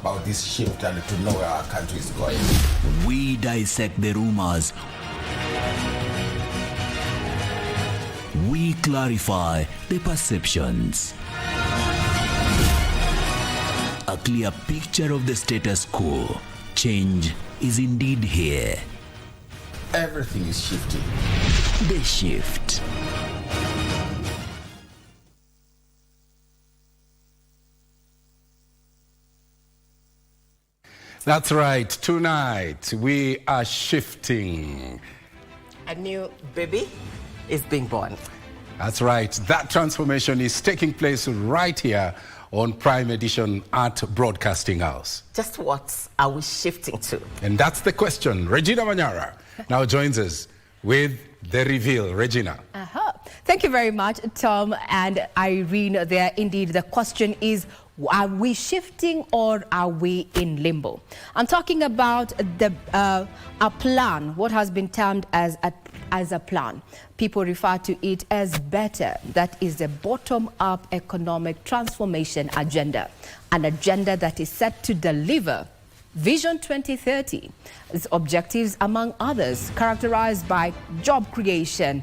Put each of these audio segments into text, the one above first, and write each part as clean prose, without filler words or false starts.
about this shift and to know where our country is going. We dissect the rumors. We clarify the perceptions. A clear picture of the status quo. Change is indeed here. Everything is shifting. The shift. That's right. Tonight we are shifting. A new baby is being born. That's right. That transformation is taking place right here on Prime Edition at Broadcasting House. Just what are we shifting to? And that's the question. Regina Manyara now joins us with the reveal. Regina. Thank you very much, Tom and Irene. There, indeed, the question is, are we shifting or are we in limbo? I'm talking about a plan, what has been termed as a plan. People refer to it as better. That is the bottom-up economic transformation agenda, an agenda that is set to deliver Vision 2030. Its objectives, among others, characterized by job creation,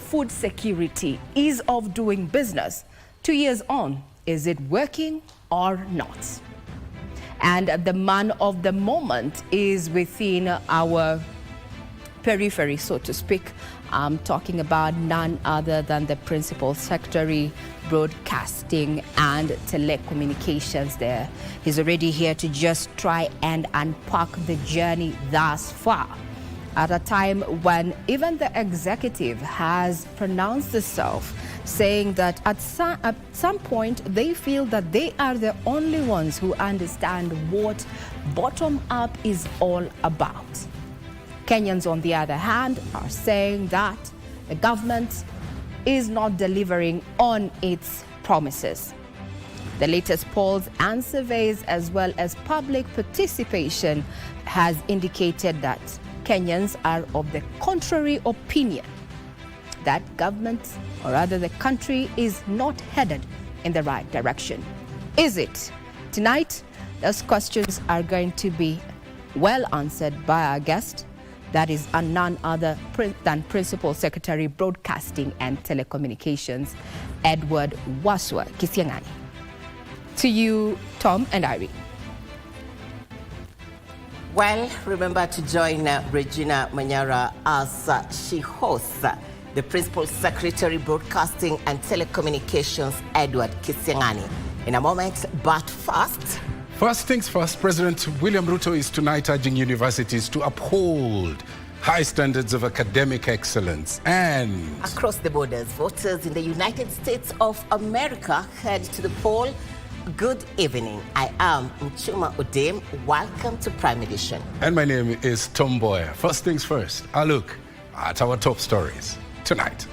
food security, ease of doing business. 2 years on, is it working or not? And the man of the moment is within our periphery, so to speak. I'm talking about none other than the Principal Secretary, Broadcasting and Telecommunications there. He's already here to just try and unpack the journey thus far, at a time when even the executive has pronounced itself, saying that at some point they feel that they are the only ones who understand what bottom-up is all about. Kenyans, on the other hand, are saying that the government is not delivering on its promises. The latest polls and surveys, as well as public participation, has indicated that Kenyans are of the contrary opinion, that government, or rather the country, is not headed in the right direction. Is it? Tonight, those questions are going to be well answered by our guest. That is none other than Principal Secretary, Broadcasting and Telecommunications, Edward Waswa Kisiangani. To you, Tom and Irene. Well, remember to join Regina Manyara as she hosts the Principal Secretary, Broadcasting and Telecommunications, Edward Kisiangani, in a moment. But first things first, President William Ruto is tonight urging universities to uphold high standards of academic excellence and... Across the borders, voters in the United States of America head to the poll. Good evening. I am Mchuma Odem. Welcome to Prime Edition. And my name is Tom Boyer. First things first, a look at our top stories tonight.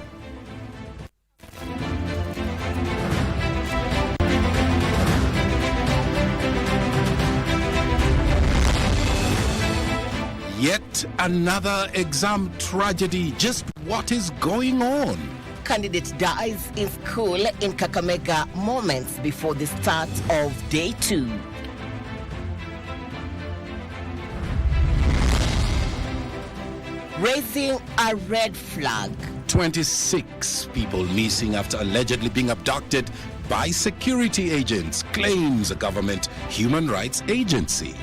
Yet another exam tragedy. Just what is going on? Candidate dies in school in Kakamega moments before the start of day 2. Raising a red flag. 26 people missing after allegedly being abducted by security agents, claims a government human rights agency.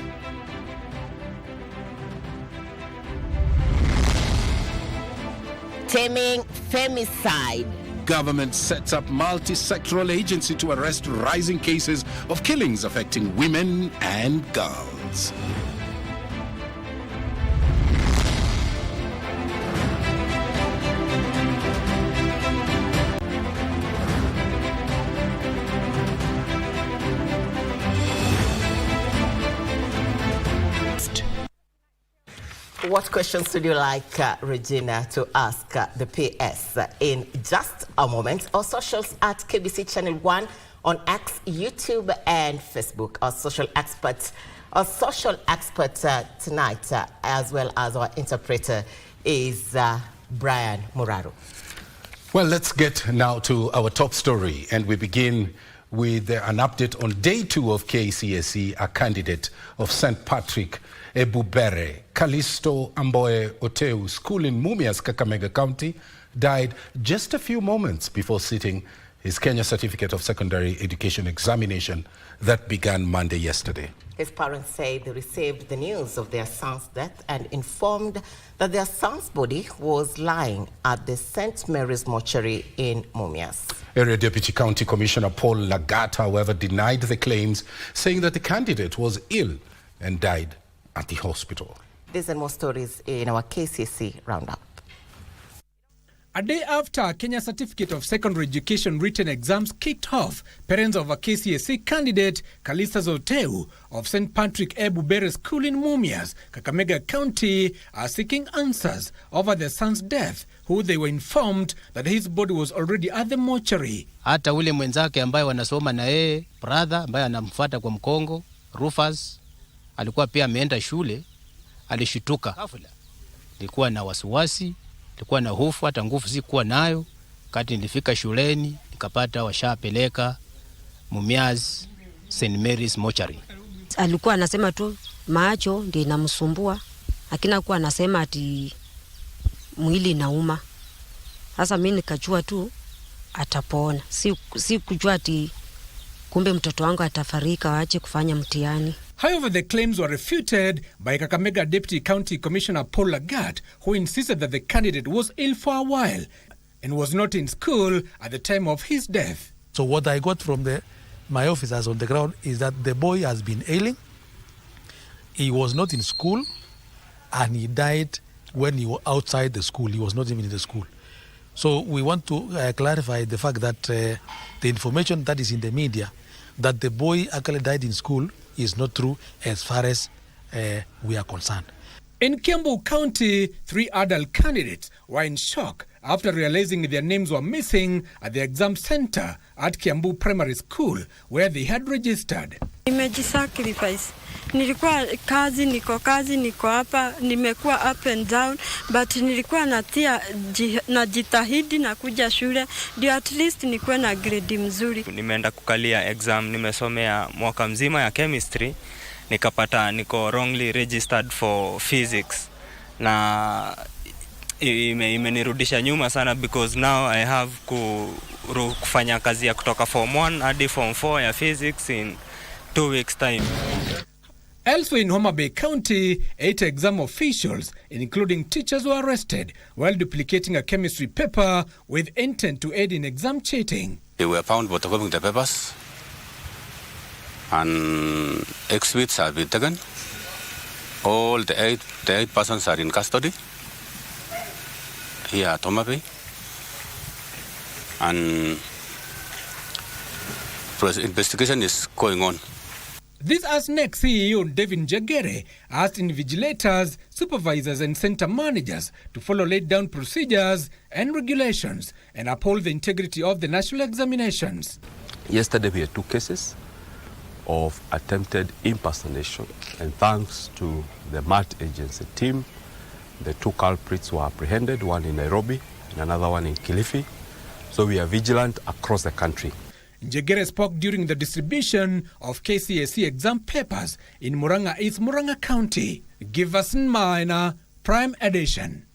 Taming femicide. Government sets up multi-sectoral agency to arrest rising cases of killings affecting women and girls. What questions would you like, Regina, to ask the PS in just a moment? Our socials at KBC Channel 1 on X, YouTube, and Facebook. Our social expert tonight, as well as our interpreter, is Brian Muraru. Well, let's get now to our top story, and we begin with an update on day 2 of KCSE, a candidate of St. Patrick Ebubere, Callisto Amboe Oteu School in Mumias, Kakamega County, died just a few moments before sitting his Kenya Certificate of Secondary Education examination that began Monday yesterday. His parents say they received the news of their son's death and informed that their son's body was lying at the St. Mary's mortuary in Mumias. Area Deputy County Commissioner Paul Lagat, however, denied the claims, saying that the candidate was ill and died at the hospital. These and more stories in our KCC Roundup. A day after Kenya Certificate of Secondary Education written exams kicked off, parents of a KCSE candidate, Callisto Oteu of St. Patrick Ebubere School in Mumias, Kakamega County, are seeking answers over their son's death, who they were informed that his body was already at the mortuary. Hata ule mwenzake ambaye wanasoma na yeye, brother ambaye anamfuata kwa mkongo, Rufus, alikuwa pia ameenda shule, alishituka. Ghafla nilikuwa na wasiwasi, nilikuwa na hofu, hata nguvu sikuwa nayo. Kati nilifika shuleni nikapata washapeleka Mumias St. Mary's mortuary. Alikuwa anasema tu macho ndio inamsumbua, lakini kuwa anasema ati mwili inauma. Sasa mimi nikajua tu atapona. Si kujua ati kumbe mtoto wangu atafarika waache kufanya mtihani. However, the claims were refuted by Kakamega Deputy County Commissioner Paul Lagat, who insisted that the candidate was ill for a while and was not in school at the time of his death. So what I got from my officers on the ground is that the boy has been ailing. He was not in school and he died when he was outside the school. He was not even in the school. So we want to clarify the fact that the information that is in the media that the boy actually died in school is not true as far as we are concerned. In Kiambu County, 3 adult candidates were in shock after realizing their names were missing at the exam center at Kiambu Primary School, where they had registered. Nimejisacrifice. Nilikuwa kazi, niko hapa, nimekuwa up and down, but nilikuwa najitahidi na kuja shule, ndio at least nikuwe na grade mzuri. Nimeenda kukalia exam, nimesomea mwaka mzima ya chemistry, nikapata niko wrongly registered for physics, na imenirudisha nyuma sana because now I have kufanya kazi ya kutoka form 1 hadi form 4 ya physics in 2 weeks time. Elsewhere in Homa Bay County, 8 exam officials, including teachers, were arrested while duplicating a chemistry paper with intent to aid in exam cheating. They were found photocopying the papers and exhibits have been taken. All the eight persons are in custody here at Homa Bay, and investigation is going on. This as next CEO Devin Jagere asked invigilators, supervisors and center managers to follow laid down procedures and regulations and uphold the integrity of the national examinations. Yesterday we had 2 cases of attempted impersonation, and thanks to the MAT agency team, the 2 culprits were apprehended, one in Nairobi and another one in Kilifi. So we are vigilant across the country. Njegere spoke during the distribution of KCSE exam papers in Murang'a East, Murang'a County. Give us Minor, Prime Edition.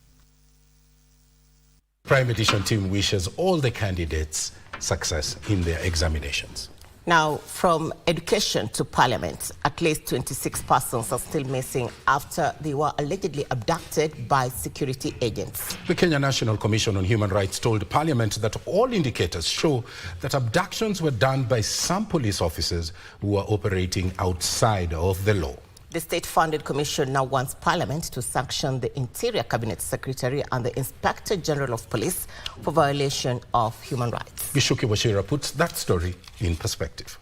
Prime Edition team wishes all the candidates success in their examinations. Now, from education to parliament, at least 26 persons are still missing after they were allegedly abducted by security agents. The Kenya National Commission on Human Rights told Parliament that all indicators show that abductions were done by some police officers who were operating outside of the law. The state-funded commission now wants Parliament to sanction the Interior Cabinet Secretary and the Inspector General of Police for violation of human rights. Gishuki Washira puts that story in perspective.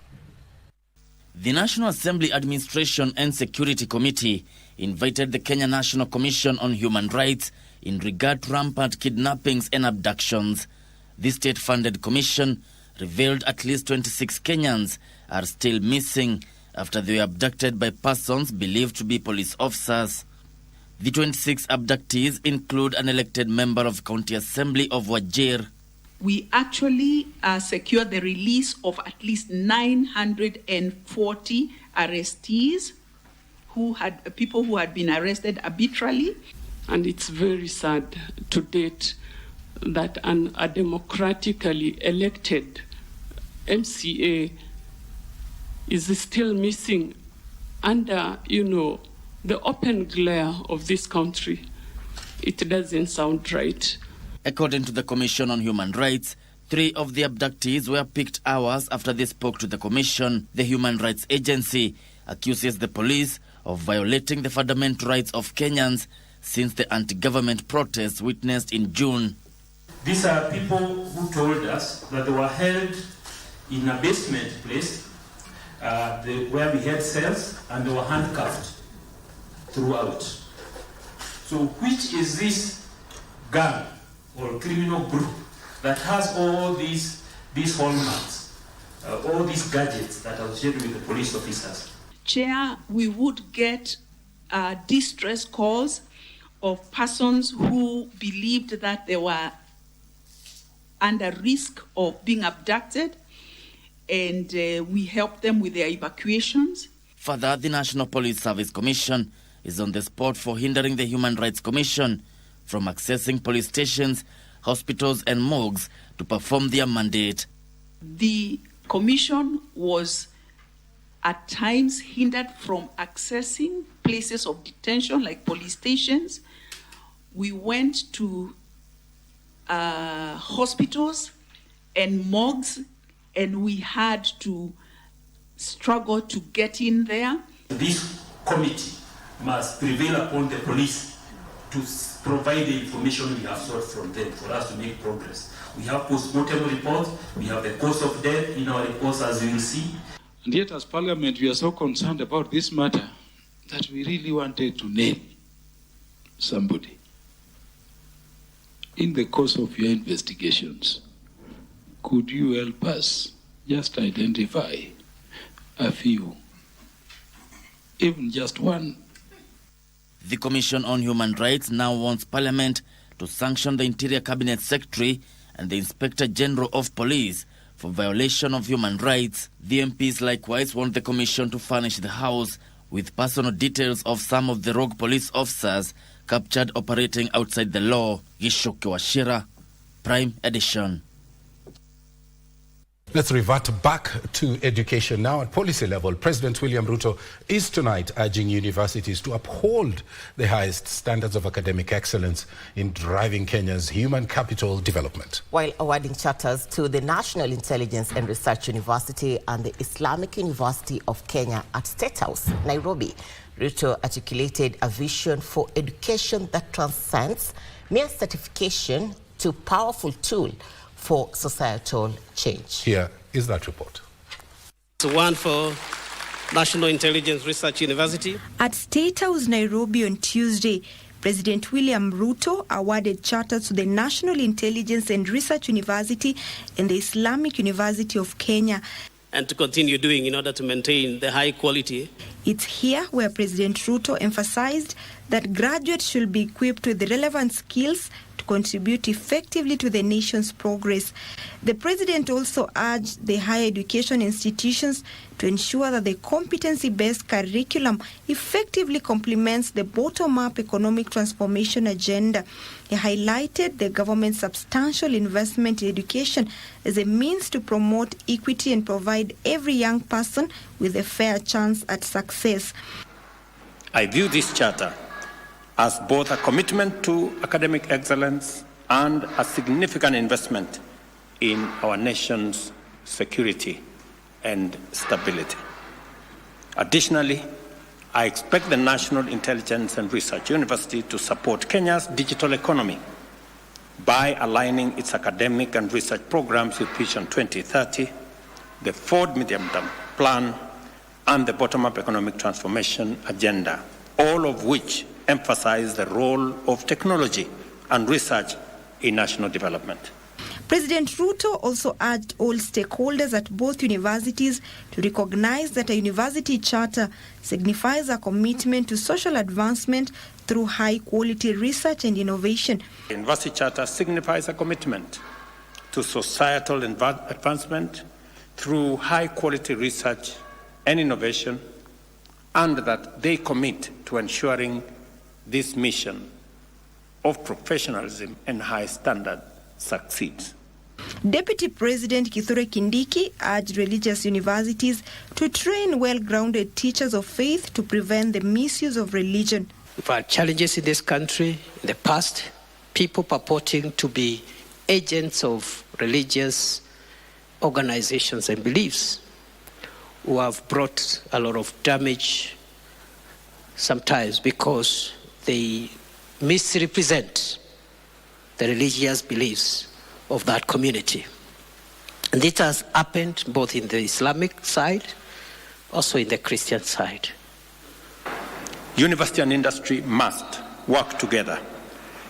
The National Assembly Administration and Security Committee invited the Kenya National Commission on Human Rights in regard to rampant kidnappings and abductions. The state-funded commission revealed at least 26 Kenyans are still missing after they were abducted by persons believed to be police officers. The 26 abductees include an elected member of County Assembly of Wajir. we actually secured the release of at least 940 arrestees people who had been arrested arbitrarily. And it's very sad to date that a democratically elected MCA is still missing under, the open glare of this country. It doesn't sound right. According to the Commission on Human Rights, 3 of the abductees were picked hours after they spoke to the Commission. The Human Rights Agency accuses the police of violating the fundamental rights of Kenyans since the anti-government protests witnessed in June. These are people who told us that they were held in a basement place where we had cells, and they were handcuffed throughout. So which is this gang or criminal group that has all these hallmarks, all these gadgets that are associated with the police officers? Chair, we would get distress calls of persons who believed that they were under risk of being abducted, and we helped them with their evacuations. Further, the National Police Service Commission is on the spot for hindering the Human Rights Commission from accessing police stations, hospitals and morgues to perform their mandate. The Commission was at times hindered from accessing places of detention like police stations. We went to hospitals and morgues, and we had to struggle to get in there. This committee must prevail upon the police to provide the information we have sought from them for us to make progress. We have post-mortem reports, we have the cause of death in our reports, as you will see. And yet, as Parliament, we are so concerned about this matter that we really wanted to name somebody. In the course of your investigations, could you help us just identify a few, even just one? The Commission on Human Rights now wants Parliament to sanction the Interior Cabinet Secretary and the Inspector General of Police for violation of human rights. The MPs likewise want the Commission to furnish the House with personal details of some of the rogue police officers captured operating outside the law. Gishoke Washira, Prime Edition. Let's revert back to education now. At policy level, President William Ruto is tonight urging universities to uphold the highest standards of academic excellence in driving Kenya's human capital development. While awarding charters to the National Intelligence and Research University and the Islamic University of Kenya at State House, Nairobi, Ruto articulated a vision for education that transcends mere certification to powerful tool for societal change. Here is that report. One for National Intelligence Research University. At State House, Nairobi on Tuesday, President William Ruto awarded charters to the National Intelligence and Research University and the Islamic University of Kenya. And to continue doing in order to maintain the high quality. It's here where President Ruto emphasized that graduates should be equipped with the relevant skills to contribute effectively to the nation's progress. The president also urged the higher education institutions to ensure that the competency-based curriculum effectively complements the bottom-up economic transformation agenda. He highlighted the government's substantial investment in education as a means to promote equity and provide every young person with a fair chance at success. I view this charter as both a commitment to academic excellence and a significant investment in our nation's security and stability. Additionally, I expect the National Intelligence and Research University to support Kenya's digital economy by aligning its academic and research programs with Vision 2030, the Ford Medium-Term Plan, and the bottom-up economic transformation agenda, all of which emphasize the role of technology and research in national development. President Ruto also urged all stakeholders at both universities to recognize that a university charter signifies a commitment to social advancement through high-quality research and innovation. The university charter signifies a commitment to societal advancement through high-quality research and innovation, and that they commit to ensuring this mission of professionalism and high standard succeeds. Deputy President Kithure Kindiki urged religious universities to train well-grounded teachers of faith to prevent the misuse of religion. We've had challenges in this country in the past, people purporting to be agents of religious organizations and beliefs who have brought a lot of damage sometimes because they misrepresent the religious beliefs of that community. And this has happened both in the Islamic side, also in the Christian side. University and industry must work together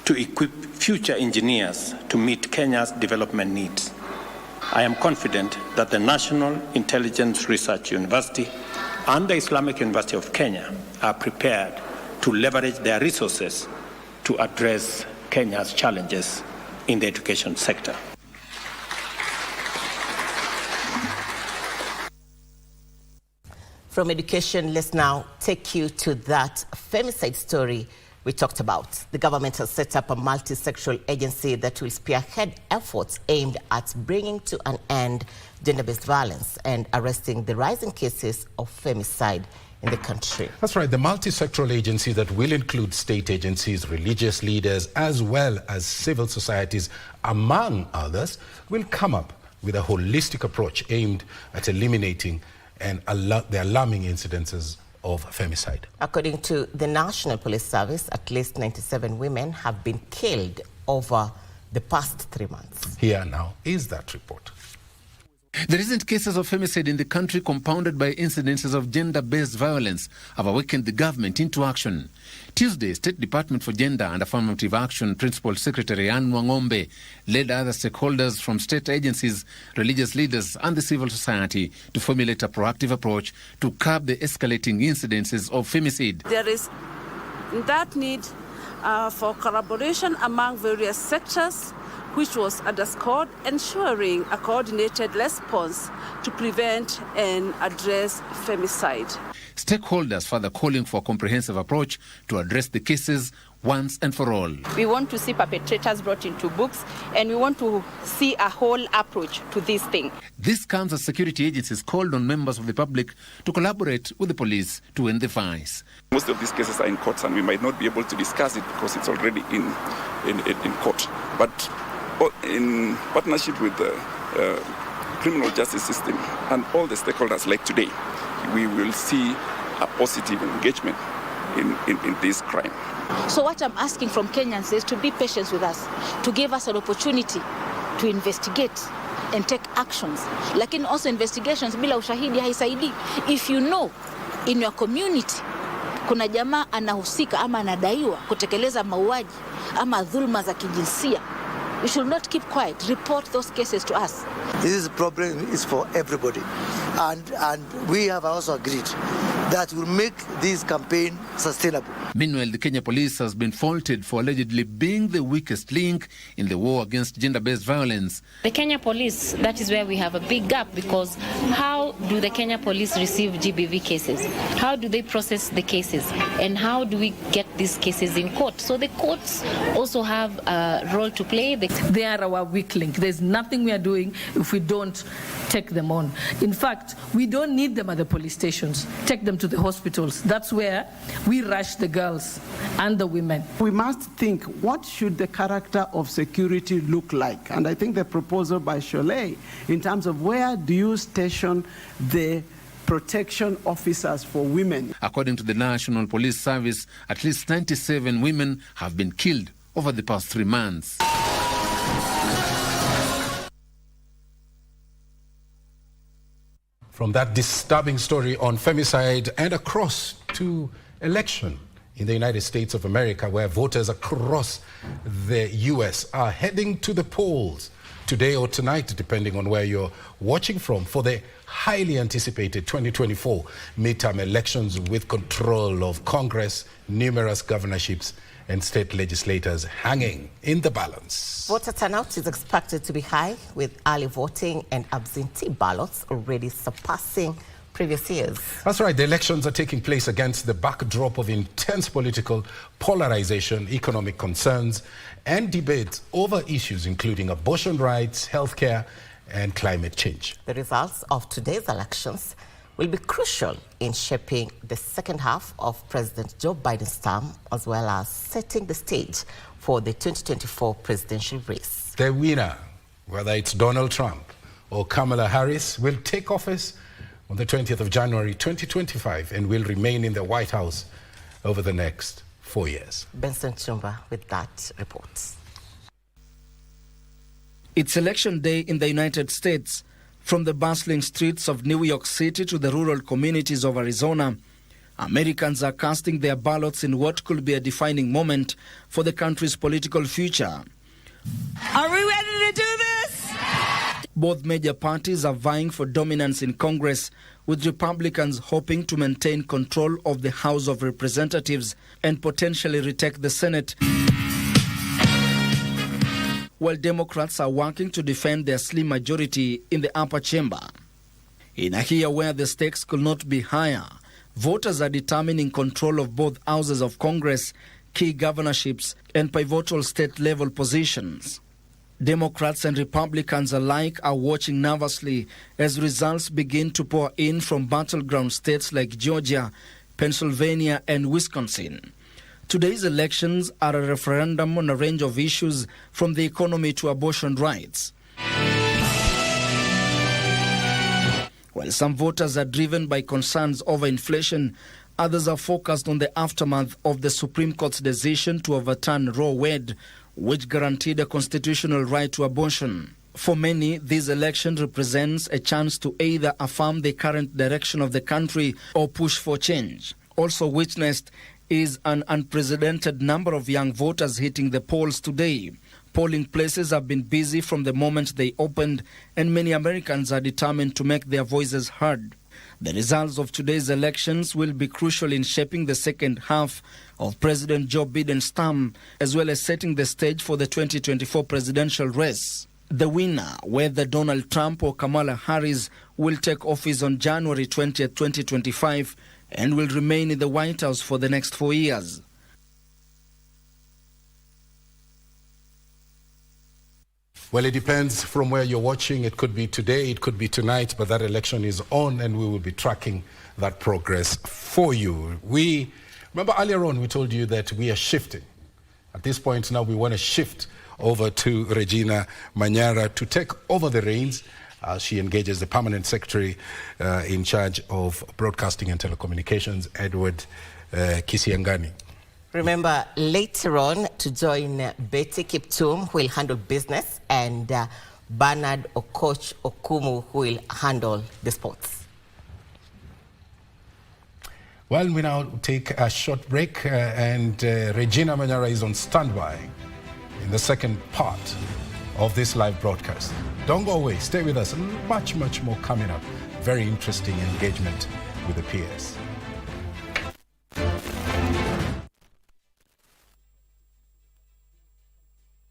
to equip future engineers to meet Kenya's development needs. I am confident that the National Intelligence Research University and the Islamic University of Kenya are prepared to leverage their resources to address Kenya's challenges in the education sector. From education, let's now take you to that femicide story we talked about. The government has set up a multi-sectoral agency that will spearhead efforts aimed at bringing to an end gender-based violence and arresting the rising cases of femicide in the country. That's right. The multi-sectoral agency that will include state agencies, religious leaders, as well as civil societies, among others, will come up with a holistic approach aimed at eliminating the alarming incidences of femicide. According to the National Police Service, at least 97 women have been killed over the past 3 months. Here now is that report. The recent cases of femicide in the country, compounded by incidences of gender-based violence, have awakened the government into action. Tuesday, State Department for Gender and Affirmative Action Principal Secretary Anne Wangombe led other stakeholders from state agencies, religious leaders and the civil society to formulate a proactive approach to curb the escalating incidences of femicide. There is that need for collaboration among various sectors, which was underscored, ensuring a coordinated response to prevent and address femicide. Stakeholders further calling for a comprehensive approach to address the cases once and for all. We want to see perpetrators brought into books, and we want to see a whole approach to this thing. This comes as security agencies called on members of the public to collaborate with the police to end the vice. Most of these cases are in courts, and we might not be able to discuss it because it's already in court. But in partnership with the criminal justice system and all the stakeholders like today, we will see a positive engagement in this crime. So what I'm asking from Kenyans is to be patient with us, to give us an opportunity to investigate and take actions. Lakini also investigations bila ushahidi haisaidii. If you know in your community kuna jamaa anahusika ama anadaiwa kutekeleza mauaji ama dhulma za kijinsia, we should not keep quiet. Report those cases to us. This problem is for everybody, and we have also agreed that will make this campaign sustainable. Meanwhile, the Kenya Police has been faulted for allegedly being the weakest link in the war against gender-based violence. The Kenya Police, that is where we have a big gap, because how do the Kenya Police receive GBV cases? How do they process the cases? And how do we get these cases in court? So the courts also have a role to play. They are our weak link. There's nothing we are doing if we don't take them on. In fact, we don't need them at the police stations. Take them to the hospitals. That's where we rush the girls and the women. We must think, what should the character of security look like? And I think the proposal by Cholet in terms of where do you station the protection officers for women. According to the National Police Service, at least 97 women have been killed over the past 3 months. From that disturbing story on femicide and across to election in the United States of America, where voters across the U.S. are heading to the polls today or tonight, depending on where you're watching from, for the highly anticipated 2024 midterm elections with control of Congress, numerous governorships, and state legislators hanging in the balance. Voter turnout is expected to be high, with early voting and absentee ballots already surpassing previous years. That's right. The elections are taking place against the backdrop of intense political polarization, economic concerns, and debates over issues including abortion rights, healthcare, and climate change. The results of today's elections will be crucial in shaping the second half of President Joe Biden's term, as well as setting the stage for the 2024 presidential race. The winner, whether it's Donald Trump or Kamala Harris, will take office on the 20th of January 2025 and will remain in the White House over the next 4 years. Benson Chumba with that report. It's election day in the United States. From the bustling streets of New York City to the rural communities of Arizona, Americans are casting their ballots in what could be a defining moment for the country's political future. Are we ready to do this? Both major parties are vying for dominance in Congress, with Republicans hoping to maintain control of the House of Representatives and potentially retake the Senate, while Democrats are working to defend their slim majority in the upper chamber. In a year where the stakes could not be higher, voters are determining control of both houses of Congress, key governorships, and pivotal state-level positions. Democrats and Republicans alike are watching nervously as results begin to pour in from battleground states like Georgia, Pennsylvania, and Wisconsin. Today's elections are a referendum on a range of issues, from the economy to abortion rights. While some voters are driven by concerns over inflation, others are focused on the aftermath of the Supreme Court's decision to overturn Roe v. Wade, which guaranteed a constitutional right to abortion. For many, this election represents a chance to either affirm the current direction of the country or push for change. Also witnessed is an unprecedented number of young voters hitting the polls today. Polling places have been busy from the moment they opened, and many Americans are determined to make their voices heard. The results of today's elections will be crucial in shaping the second half of President Joe Biden's term, as well as setting the stage for the 2024 presidential race. The winner, whether Donald Trump or Kamala Harris, will take office on January 20th, 2025, and will remain in the White House for the next 4 years. Well, it depends from where you're watching. It could be today, it could be tonight, but that election is on and we will be tracking that progress for you. Remember earlier on we told you that we are shifting. At this point now we want to shift over to Regina Manyara to take over the reins. She engages the permanent secretary in charge of broadcasting and telecommunications, Edward Kisiangani. Remember, later on to join Betty Kiptum, who will handle business, and Bernard Okoch Okumu, who will handle the sports. Well, we now take a short break, and Regina Manyara is on standby in the second part of this live broadcast. Don't go away. Stay with us. Much, much more coming up. Very interesting engagement with the peers.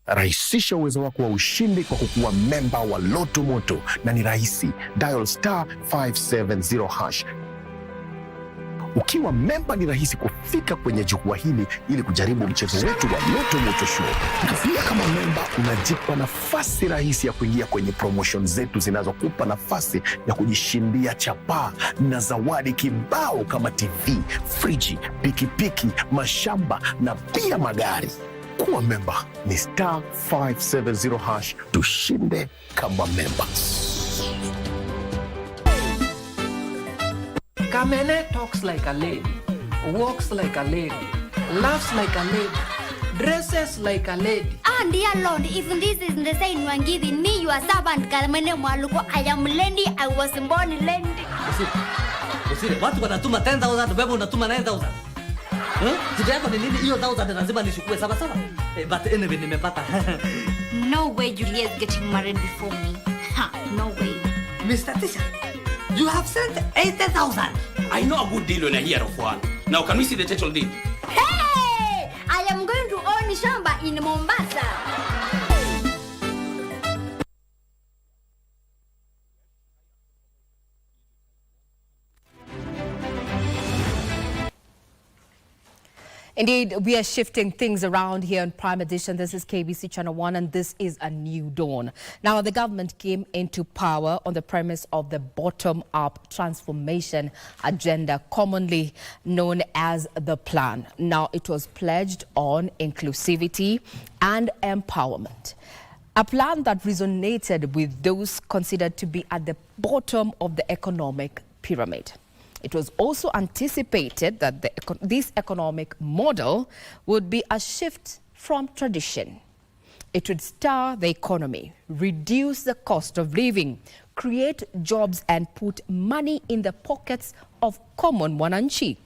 Rahisisha uwezo wako wa ushindi kwa kukuwa memba wa Loto Moto, na ni rahisi. Dial *570#. Ukiwa memba ni rahisi kufika kwenye jukwaa hili ili kujaribu mchezo wetu wa Loto Moto Show. Na pia kama memba unajipa nafasi rahisi ya kuingia kwenye promotion zetu zinazokupa nafasi ya kujishindia chapaa na zawadi kibao kama TV, friji, pikipiki, mashamba na pia magari. Kuwa memba ni *570#. Tushinde kama memba. Kamene talks like a lady, walks like a lady, laughs like a lady, dresses like a lady. And dear Lord, if this is the sign you are giving me, your servant Kamene Mwaluko, I am lady, I was born lady. Usire, watu wanatuma 10,000, wewe unatuma 9,000. Shida yako ni nini? Hiyo 1,000 lazima nishukue sawa sawa. But anyway nimepata. No way Julia's getting married before me. Ha, no way. Mr. Tisha, you have sent 80,000. I know a good deal when I hear of one. Now can we see the title deed? Hey! I am going mishamba in Mombasa. Indeed, we are shifting things around here on Prime Edition. This is KBC Channel 1 and this is a new dawn. Now, the government came into power on the premise of the bottom-up transformation agenda, commonly known as the plan. Now, it was pledged on inclusivity and empowerment. A plan that resonated with those considered to be at the bottom of the economic pyramid. It was also anticipated that this economic model would be a shift from tradition. It would stir the economy, reduce the cost of living, create jobs and put money in the pockets of common wananchi.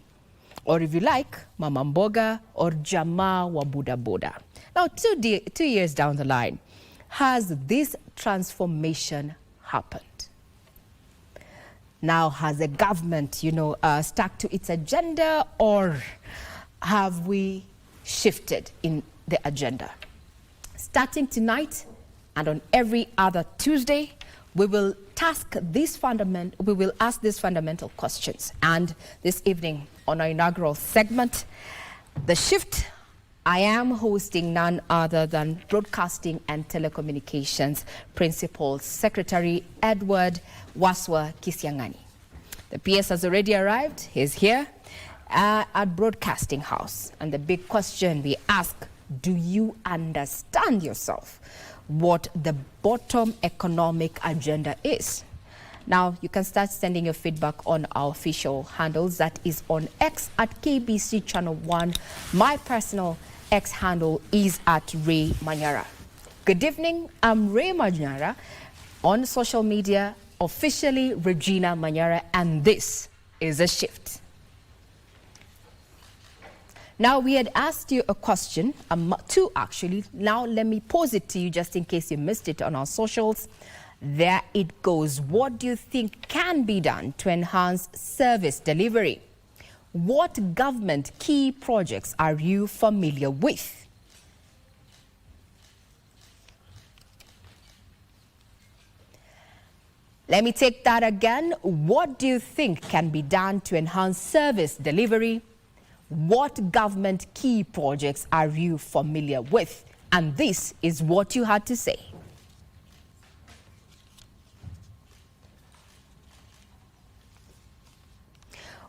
Or if you like, Mama Mboga or Jamaa wa Boda Boda. Now, 2 years down the line, has this transformation happened? Now, has the government, stuck to its agenda, or have we shifted in the agenda? Starting tonight and on every other Tuesday, we will ask these fundamental questions. And this evening, on our inaugural segment, The Shift, I am hosting none other than Broadcasting and Telecommunications Principal Secretary Edward Waswa Kisiangani. The PS has already arrived. He's here at Broadcasting House. And the big question we ask, do you understand yourself what the bottom economic agenda is? Now, you can start sending your feedback on our official handles. That is on X at KBC Channel 1. My personal X handle is at Ray Manyara. Good evening, I'm Ray Manyara. On social media, officially Regina Manyara, and this is A Shift. Now, we had asked you a question, two actually. Now, let me pose it to you just in case you missed it on our socials. There it goes. What do you think can be done to enhance service delivery? What government key projects are you familiar with? Let me take that again. What do you think can be done to enhance service delivery? What government key projects are you familiar with? And this is what you had to say.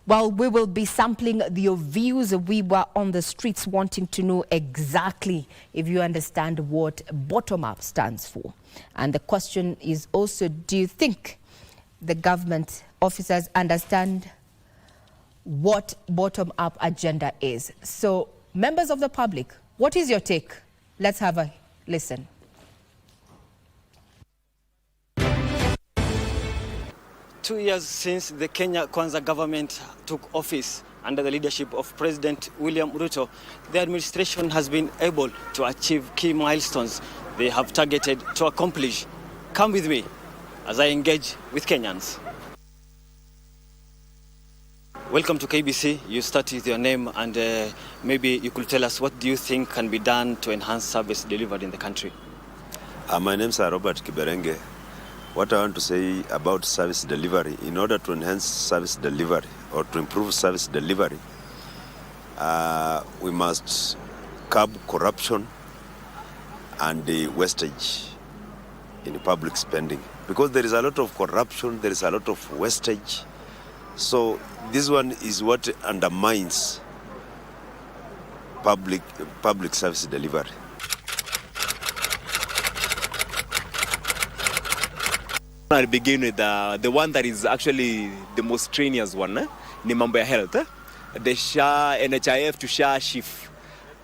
Well, we will be sampling your views. We were on the streets wanting to know exactly if you understand what bottom-up stands for. And the question is also, do you think the government officers understand what bottom-up agenda is? So, members of the public, what is your take? Let's have a listen. Two years since the Kenya Kwanza government took office under the leadership of President William Ruto, the administration has been able to achieve key milestones they have targeted to accomplish. Come with me as I engage with Kenyans. Welcome to KBC. You start with your name and maybe you could tell us what do you think can be done to enhance service delivered in the country? My name is Robert Kiberenge. What I want to say about service delivery, in order to enhance service delivery or to improve service delivery, we must curb corruption and the wastage in public spending. Because there is a lot of corruption, there is a lot of wastage. So this one is what undermines public service delivery. I'll begin with the one that is actually the most strenuous one, ni mambo ya health. The SHA, NHIF to SHA shift.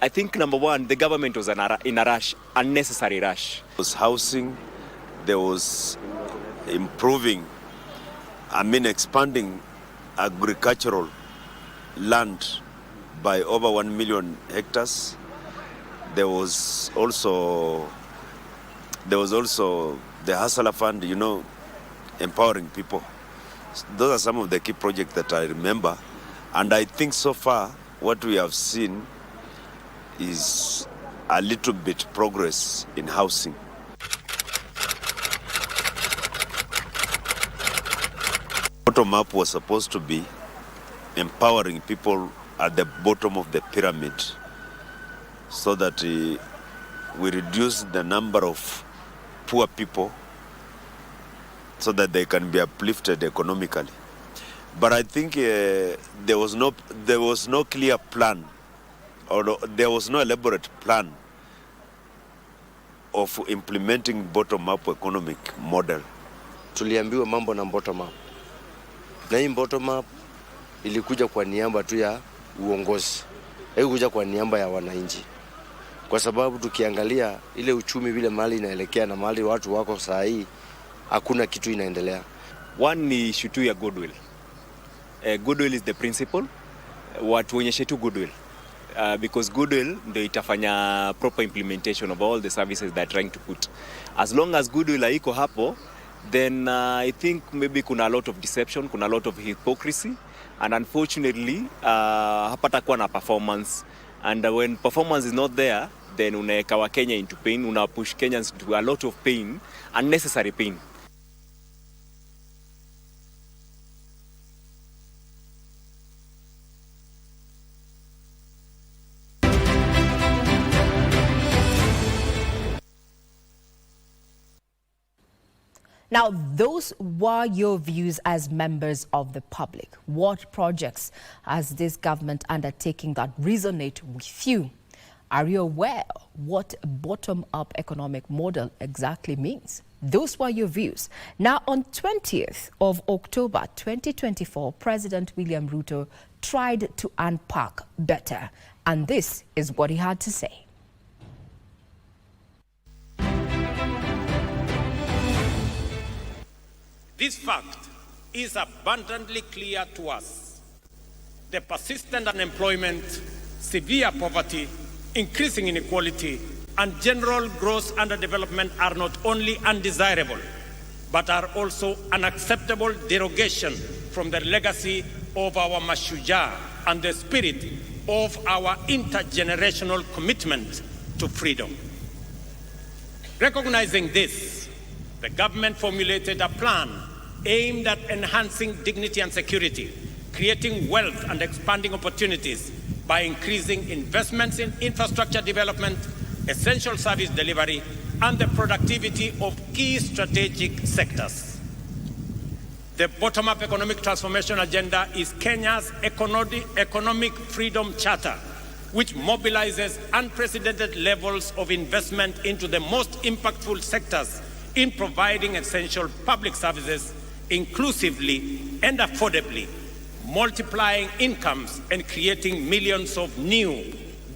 I think number one, the government was in a rush, unnecessary rush. There was housing, there was expanding agricultural land by over 1 million hectares. There was also the Hustler Fund, empowering people. Those are some of the key projects that I remember. And I think so far, what we have seen is a little bit progress in housing. Bottom up was supposed to be empowering people at the bottom of the pyramid so that we reduce the number of poor people so that they can be uplifted economically. But I think there was no clear plan, or there was no elaborate plan of implementing bottom-up economic model. Tuliambiwa mambo na bottom up. Na hii bottom up ilikuja kwa niaba tu ya uongozi. Haikuja kwa niaba ya wananchi. Kwa sababu tukiangalia ile uchumi vile mali inaelekea na mali watu wako saa hii, hakuna kitu inaendelea. One ni issue tu ya goodwill. Goodwill is the principle. Watu wenyeshe tu goodwill. Because goodwill ndio itafanya proper implementation of all the services they're trying to put. As long as goodwill haiko hapo, then I think maybe kuna a lot of deception, kuna a lot of hypocrisy, and unfortunately hapatakuwa na performance. And when performance is not there, then unaeka wa Kenya into pain, push Kenyans into a lot of pain, unnecessary pain. Now, those were your views as members of the public. What projects has this government undertaking that resonate with you? Are you aware what bottom-up economic model exactly means? Those were your views. Now, on 20th of October 2024, President William Ruto tried to unpack better, and this is what he had to say. This fact is abundantly clear to us. The persistent unemployment, severe poverty, increasing inequality, and general gross underdevelopment are not only undesirable, but are also unacceptable derogation from the legacy of our Mashujaa and the spirit of our intergenerational commitment to freedom. Recognizing this, the government formulated a plan aimed at enhancing dignity and security, creating wealth and expanding opportunities by increasing investments in infrastructure development, essential service delivery, and the productivity of key strategic sectors. The bottom-up economic transformation agenda is Kenya's economic freedom charter, which mobilizes unprecedented levels of investment into the most impactful sectors in providing essential public services inclusively and affordably, multiplying incomes and creating millions of new,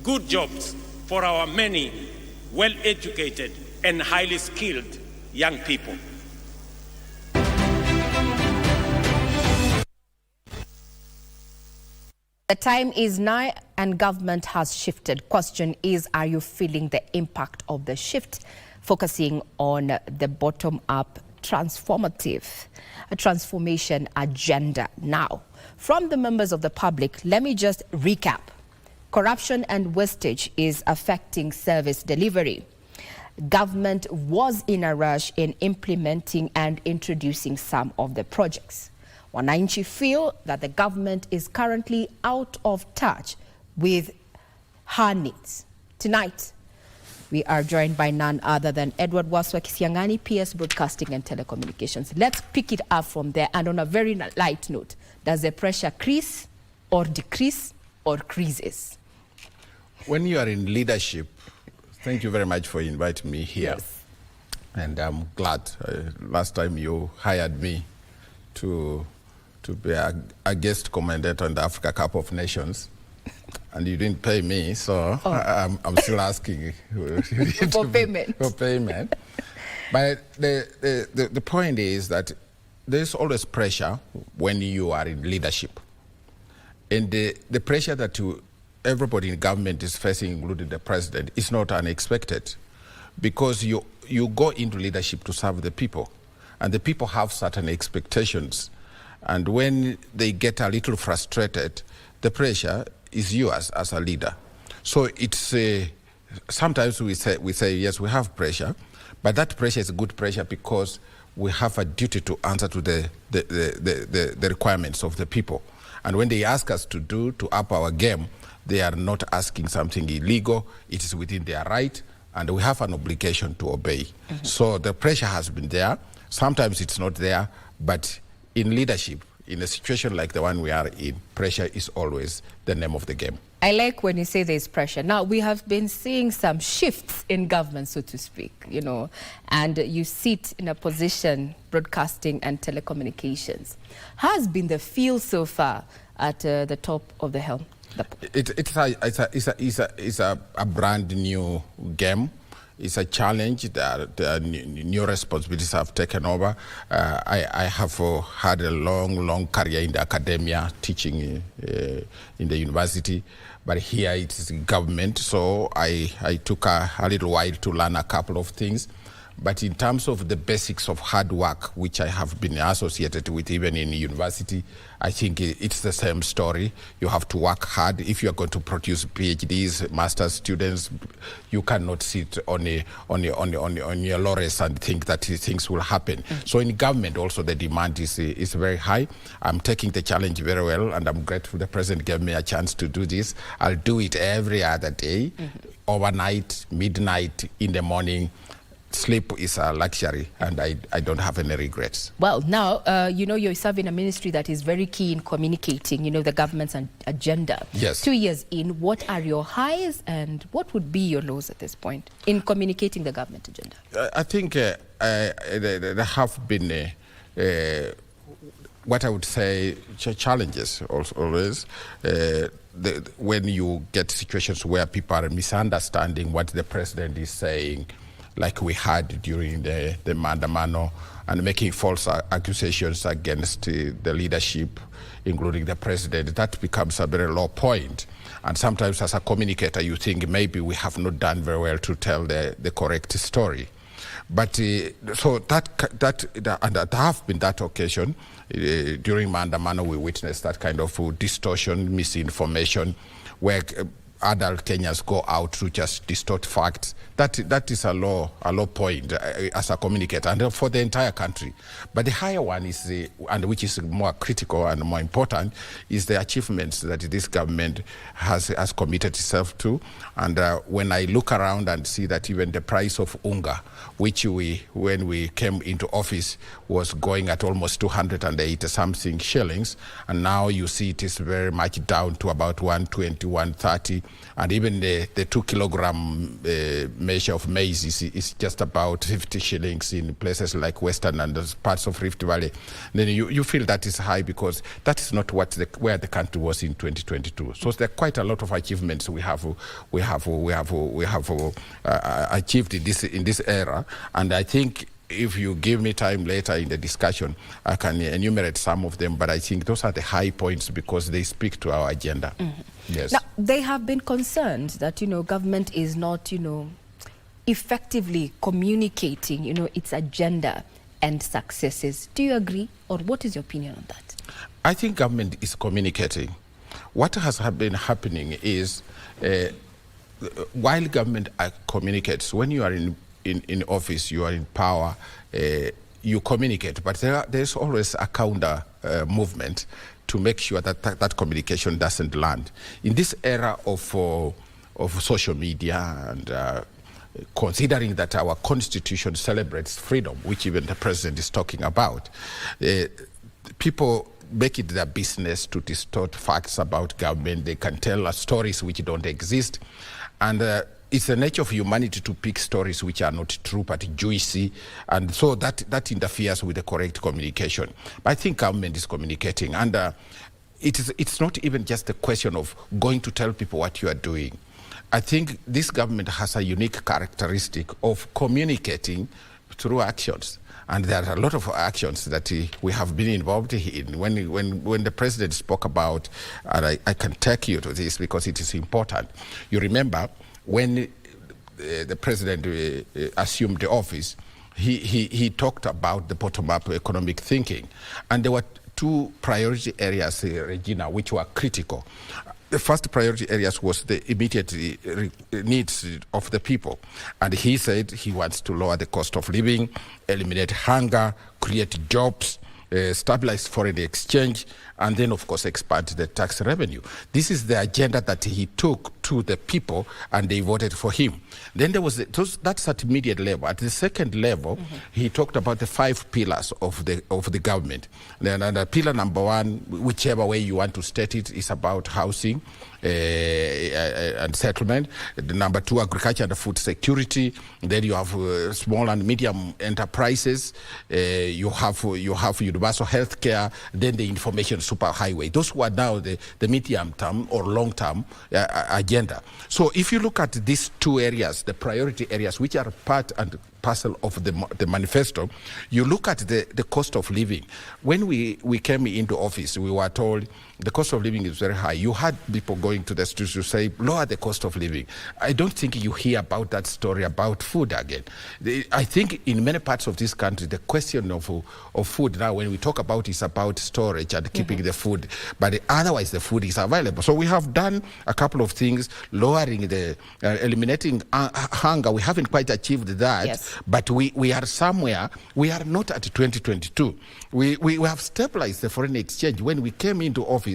good jobs for our many well-educated and highly skilled young people. The time is now and government has shifted. Question is, are you feeling the impact of the shift? Focusing on the bottom-up transformation agenda. Now, from the members of the public, let me just recap. Corruption and wastage is affecting service delivery. Government was in a rush in implementing and introducing some of the projects. Wananchi feel that the government is currently out of touch with her needs. Tonight, we are joined by none other than Edward Waswa Kisiangani, PS Broadcasting and Telecommunications. Let's pick it up from there, and on a very light note, does the pressure increase or decrease or creases? When you are in leadership, thank you very much for inviting me here. Yes. And I'm glad last time you hired me to be a guest commentator on the Africa Cup of Nations. And you didn't pay me, so I'm still asking for payment. For payment. But the point is that there's always pressure when you are in leadership. And the pressure that everybody in government is facing, including the president, is not unexpected. Because you go into leadership to serve the people. And the people have certain expectations. And when they get a little frustrated, the pressure is yours as a leader. So it's sometimes we say yes, we have pressure, but that pressure is good pressure because we have a duty to answer to the requirements of the people. And when they ask us to up our game, they are not asking something illegal. It is within their right, and we have an obligation to obey. So the pressure has been there. Sometimes it's not there, but in leadership, in a situation like the one we are in, pressure is always the name of the game. I like when you say there's pressure. Now, we have been seeing some shifts in government, so to speak, you know, and you sit in a position, broadcasting and telecommunications. Has been the feel so far at the top of the helm? It's a brand new game. It's a challenge. There are new responsibilities have taken over. I have had a long career in the academia, teaching in the university, but here it is government, so I took a little while to learn a couple of things. But in terms of the basics of hard work, which I have been associated with even in university, I think it's the same story. You have to work hard. If you are going to produce PhDs, master's students, you cannot sit on your laurels and think that things will happen. So in government also the demand is very high. I'm taking the challenge very well, and I'm grateful the president gave me a chance to do this. I'll do it every other day, overnight, midnight, in the morning. Sleep is a luxury, and I don't have any regrets. Well, now, you know, you're serving a ministry that is very key in communicating, you know, the government's agenda. Yes. 2 years in, what are your highs and what would be your lows at this point in communicating the government agenda? I think there have been what I would say challenges always. When you get situations where people are misunderstanding what the president is saying, like we had during the Mandamano, and making false accusations against the leadership, including the president, that becomes a very low point. And sometimes as a communicator, you think maybe we have not done very well to tell the correct story. But so that have been that occasion. During Mandamano, we witnessed that kind of distortion, misinformation, where adult Kenyans go out to just distort facts. That is a low point as a communicator, and for the entire country. But the higher one is and which is more critical and more important, is the achievements that this government has committed itself to. And when I look around and see that even the price of unga, which when we came into office, was going at almost 280 something shillings, and now you see it is very much down to about 120, 130, and even the 2 kilogram measure of maize is just about 50 shillings in places like Western and parts of Rift Valley. Then you feel that is high because that is not where the country was in 2022. So there are quite a lot of achievements we have achieved in this era, and I think if you give me time later in the discussion, I can enumerate some of them, but I think those are the high points because they speak to our agenda. Yes. Now, they have been concerned that, you know, government is not, you know, effectively communicating, you know, its agenda and successes. Do you agree, or what is your opinion on that? I think government is communicating. What has been happening is, while government communicates, when you are in office, you are in power, you communicate, but there's always a counter movement to make sure that communication doesn't land. In this era of social media and considering that our constitution celebrates freedom, which even the president is talking about, people make it their business to distort facts about government. They can tell us stories which don't exist, and it's the nature of humanity to pick stories which are not true but juicy, and so that interferes with the correct communication. But I think government is communicating, and it's not even just a question of going to tell people what you are doing. I think this government has a unique characteristic of communicating through actions. And there are a lot of actions that we have been involved in. When the president spoke about, and I can take you to this because it is important. You remember when the president assumed the office, he talked about the bottom-up economic thinking. And there were two priority areas, Regina, which were critical. the first priority areas was the immediate needs of the people. And he said he wants to lower the cost of living, eliminate hunger, create jobs, stabilize foreign exchange, and then, of course, expand the tax revenue. This is the agenda that he took to the people, and they voted for him. Then there was that's at immediate level. At the second level, he talked about the 5 pillars of the government. Then pillar number 1, whichever way you want to state it, is about housing and settlement. The number 2, agriculture and food security. Then you have small and medium enterprises. You have universal health care. Then the information superhighway. Those were now the medium term or long term agenda. So if you look at these 2 areas, the priority areas, which are part and parcel of the manifesto, you look at the cost of living. When we came into office, we were told the cost of living is very high. You had people going to the streets to say, lower the cost of living. I don't think you hear about that story about food again. I think in many parts of this country, the question of food now, when we talk about, is about storage and keeping the food, but otherwise the food is available. So we have done a couple of things, lowering eliminating hunger. We haven't quite achieved that, but we are somewhere. We are not at 2022. We have stabilized the foreign exchange. When we came into office,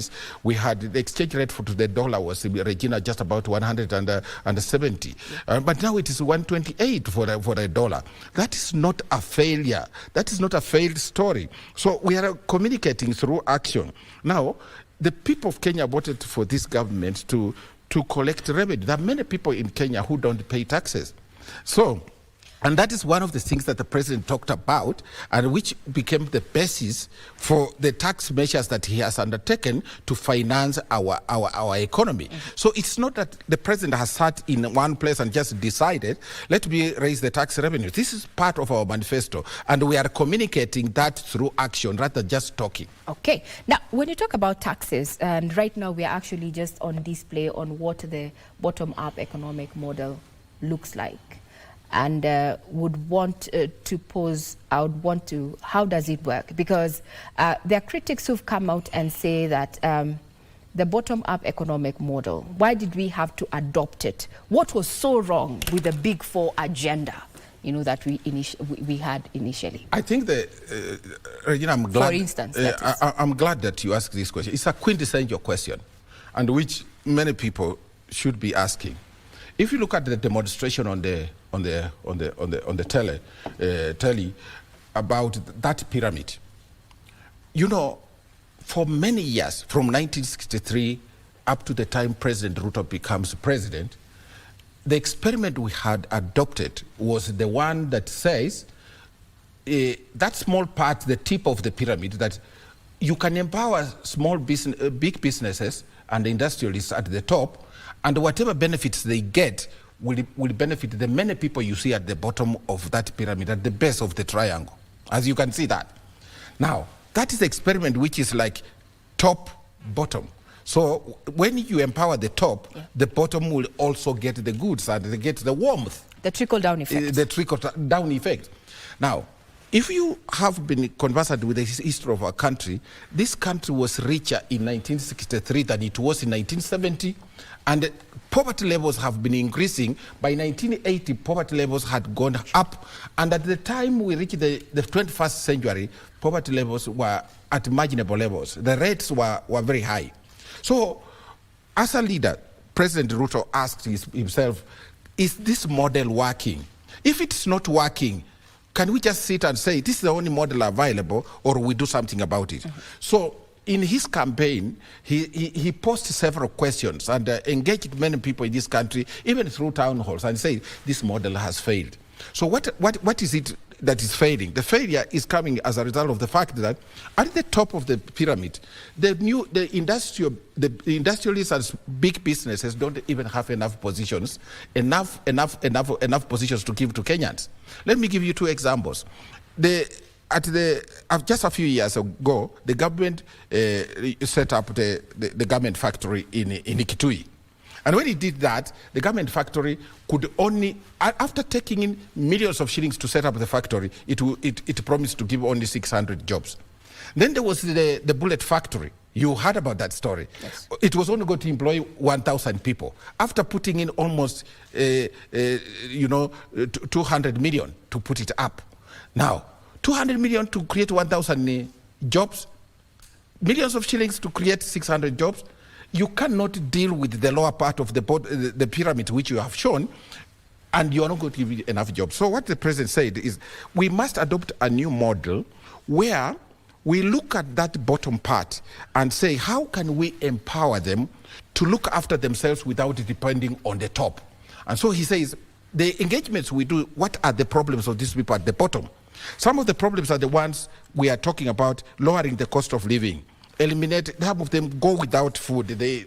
we had the exchange rate to the dollar was, Regina, just about 170. But now it is 128 for a dollar. That is not a failure. That is not a failed story. So we are communicating through action. Now, the people of Kenya voted for this government to collect revenue. There are many people in Kenya who don't pay taxes. So, and that is one of the things that the president talked about, and which became the basis for the tax measures that he has undertaken to finance our economy. So it's not that the president has sat in one place and just decided, let me raise the tax revenue. This is part of our manifesto, and we are communicating that through action rather than just talking. Okay. Now, when you talk about taxes, and right now we are actually just on display on what the bottom-up economic model looks like. And would want to pose, how does it work? Because there are critics who've come out and say that the bottom-up economic model, why did we have to adopt it? What was so wrong with the Big Four agenda, that we had initially? I think Regina, I'm glad. For instance, I'm glad that you asked this question. It's a quintessential question, and which many people should be asking. If you look at the demonstration on the telly about that pyramid, for many years, from 1963 up to the time President Ruto becomes president, the experiment we had adopted was the one that says that small part, the tip of the pyramid, that you can empower big businesses and industrialists at the top, and whatever benefits they get will benefit the many people you see at the bottom of that pyramid, at the base of the triangle, as you can see that. Now, that is the experiment which is like top, bottom. So when you empower the top, the bottom will also get the goods and they get the warmth. The trickle-down effect. The trickle-down effect. Now, if you have been conversant with the history of our country, this country was richer in 1963 than it was in 1970, and poverty levels have been increasing. By 1980, poverty levels had gone up, and at the time we reached the 21st century, poverty levels were at imaginable levels. The rates were very high. So, as a leader, President Ruto asked himself, is this model working? If it's not working, can we just sit and say, this is the only model available, or we do something about it? So, in his campaign, he posed several questions and engaged many people in this country, even through town halls, and said, this model has failed. So what is it that is failing? The failure is coming as a result of the fact that at the top of the pyramid, the industrialists and big businesses don't even have enough positions, enough positions to give to Kenyans. Let me give you 2 examples. Just a few years ago, the government set up the garment factory in Kitui. And when it did that, the garment factory could only, after taking in millions of shillings to set up the factory, it promised to give only 600 jobs. Then there was the bullet factory. You heard about that story. Yes. It was only going to employ 1,000 people. After putting in almost, 200 million to put it up. Now, 200 million to create 1,000 jobs, millions of shillings to create 600 jobs. You cannot deal with the lower part of the pyramid which you have shown, and you are not going to give enough jobs. So what the president said is, we must adopt a new model where we look at that bottom part and say, how can we empower them to look after themselves without depending on the top? And so he says, the engagements we do, what are the problems of these people at the bottom? Some of the problems are the ones we are talking about: lowering the cost of living, some of them go without food, they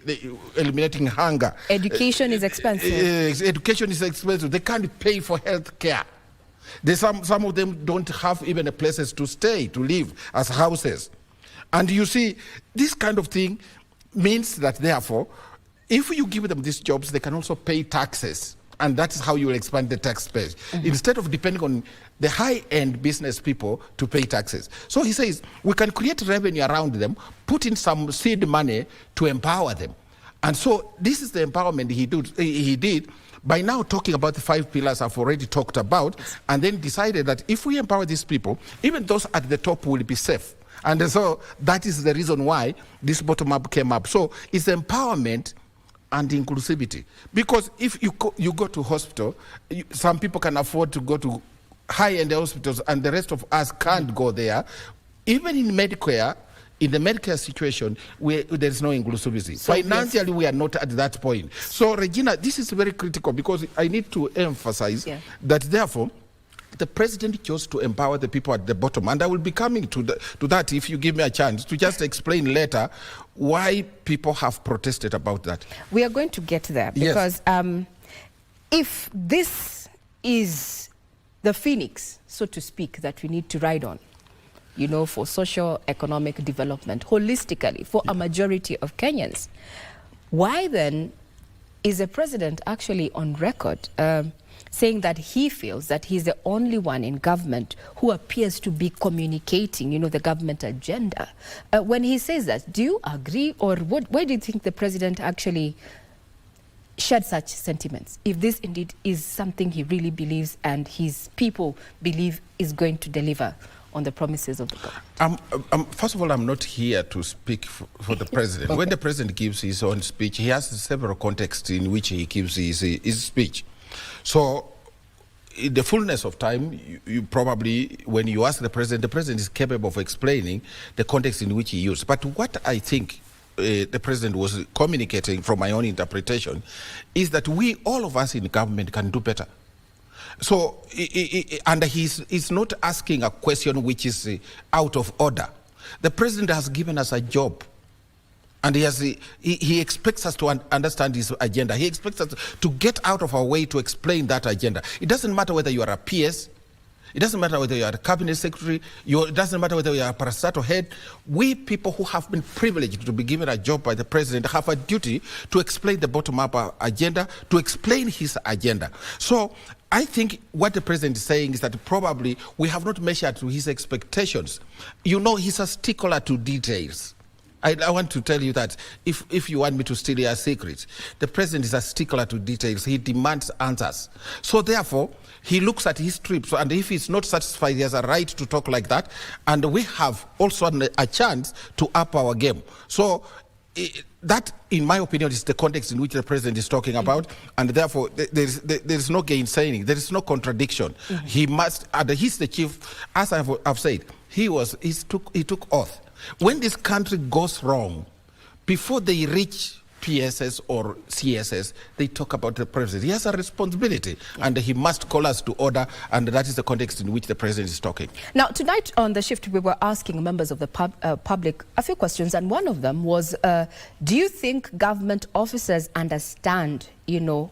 eliminating hunger. Education is expensive. Education is expensive. They can't pay for health care. Some of them don't have even places to stay, to live as houses. And you see, this kind of thing means that, therefore, if you give them these jobs, they can also pay taxes. And that is how you will expand the tax base, instead of depending on the high-end business people to pay taxes. So he says, we can create revenue around them, put in some seed money to empower them. And so this is the empowerment he did by now talking about the 5 pillars I've already talked about, and then decided that if we empower these people, even those at the top will be safe. And so that is the reason why this bottom-up came up. So it's empowerment and inclusivity. Because if you go to hospital, some people can afford to go to high-end hospitals and the rest of us can't go there. Even in Medicare, in the Medicare situation, there is no inclusivity. So financially, we are not at that point. So, Regina, this is very critical, because I need to emphasize that, therefore, the president chose to empower the people at the bottom. And I will be coming to that if you give me a chance to just explain later why people have protested about that. We are going to get there, because if this is the phoenix, so to speak, that we need to ride on, for socio-economic development, holistically, for a majority of Kenyans, why then is the president actually on record saying that he feels that he's the only one in government who appears to be communicating, the government agenda? When he says that, do you agree, or why do you think the president actually shared such sentiments, if this indeed is something he really believes and his people believe is going to deliver on the promises of the government? First of all, I'm not here to speak for the president. Okay. When the president gives his own speech, he has several contexts in which he gives his speech. So, in the fullness of time, you probably, when you ask the president is capable of explaining the context in which he used. But what I think the president was communicating, from my own interpretation, is that all of us in government can do better. So, and he's not asking a question which is out of order. The president has given us a job, and he expects us to understand his agenda. He expects us to get out of our way to explain that agenda. It doesn't matter whether you are a PS, it doesn't matter whether you are a cabinet secretary, it doesn't matter whether you are a parastatal head. We people who have been privileged to be given a job by the president have a duty to explain the bottom-up agenda, to explain his agenda. So I think what the president is saying is that probably we have not measured to his expectations. He's a stickler to details. I want to tell you that if you want me to steal your secret, the president is a stickler to details. He demands answers. So therefore, he looks at his trips, and if he's not satisfied, he has a right to talk like that. And we have also a chance to up our game. So that, in my opinion, is the context in which the president is talking about, and therefore there is no gainsaying, there is no contradiction. He must, and he's the chief, as I've said, he took oath. When this country goes wrong, before they reach PSS or CSS, they talk about the president. He has a responsibility, and he must call us to order, and that is the context in which the president is talking. Now, tonight on The Shift, we were asking members of the public a few questions, and one of them was, do you think government officers understand,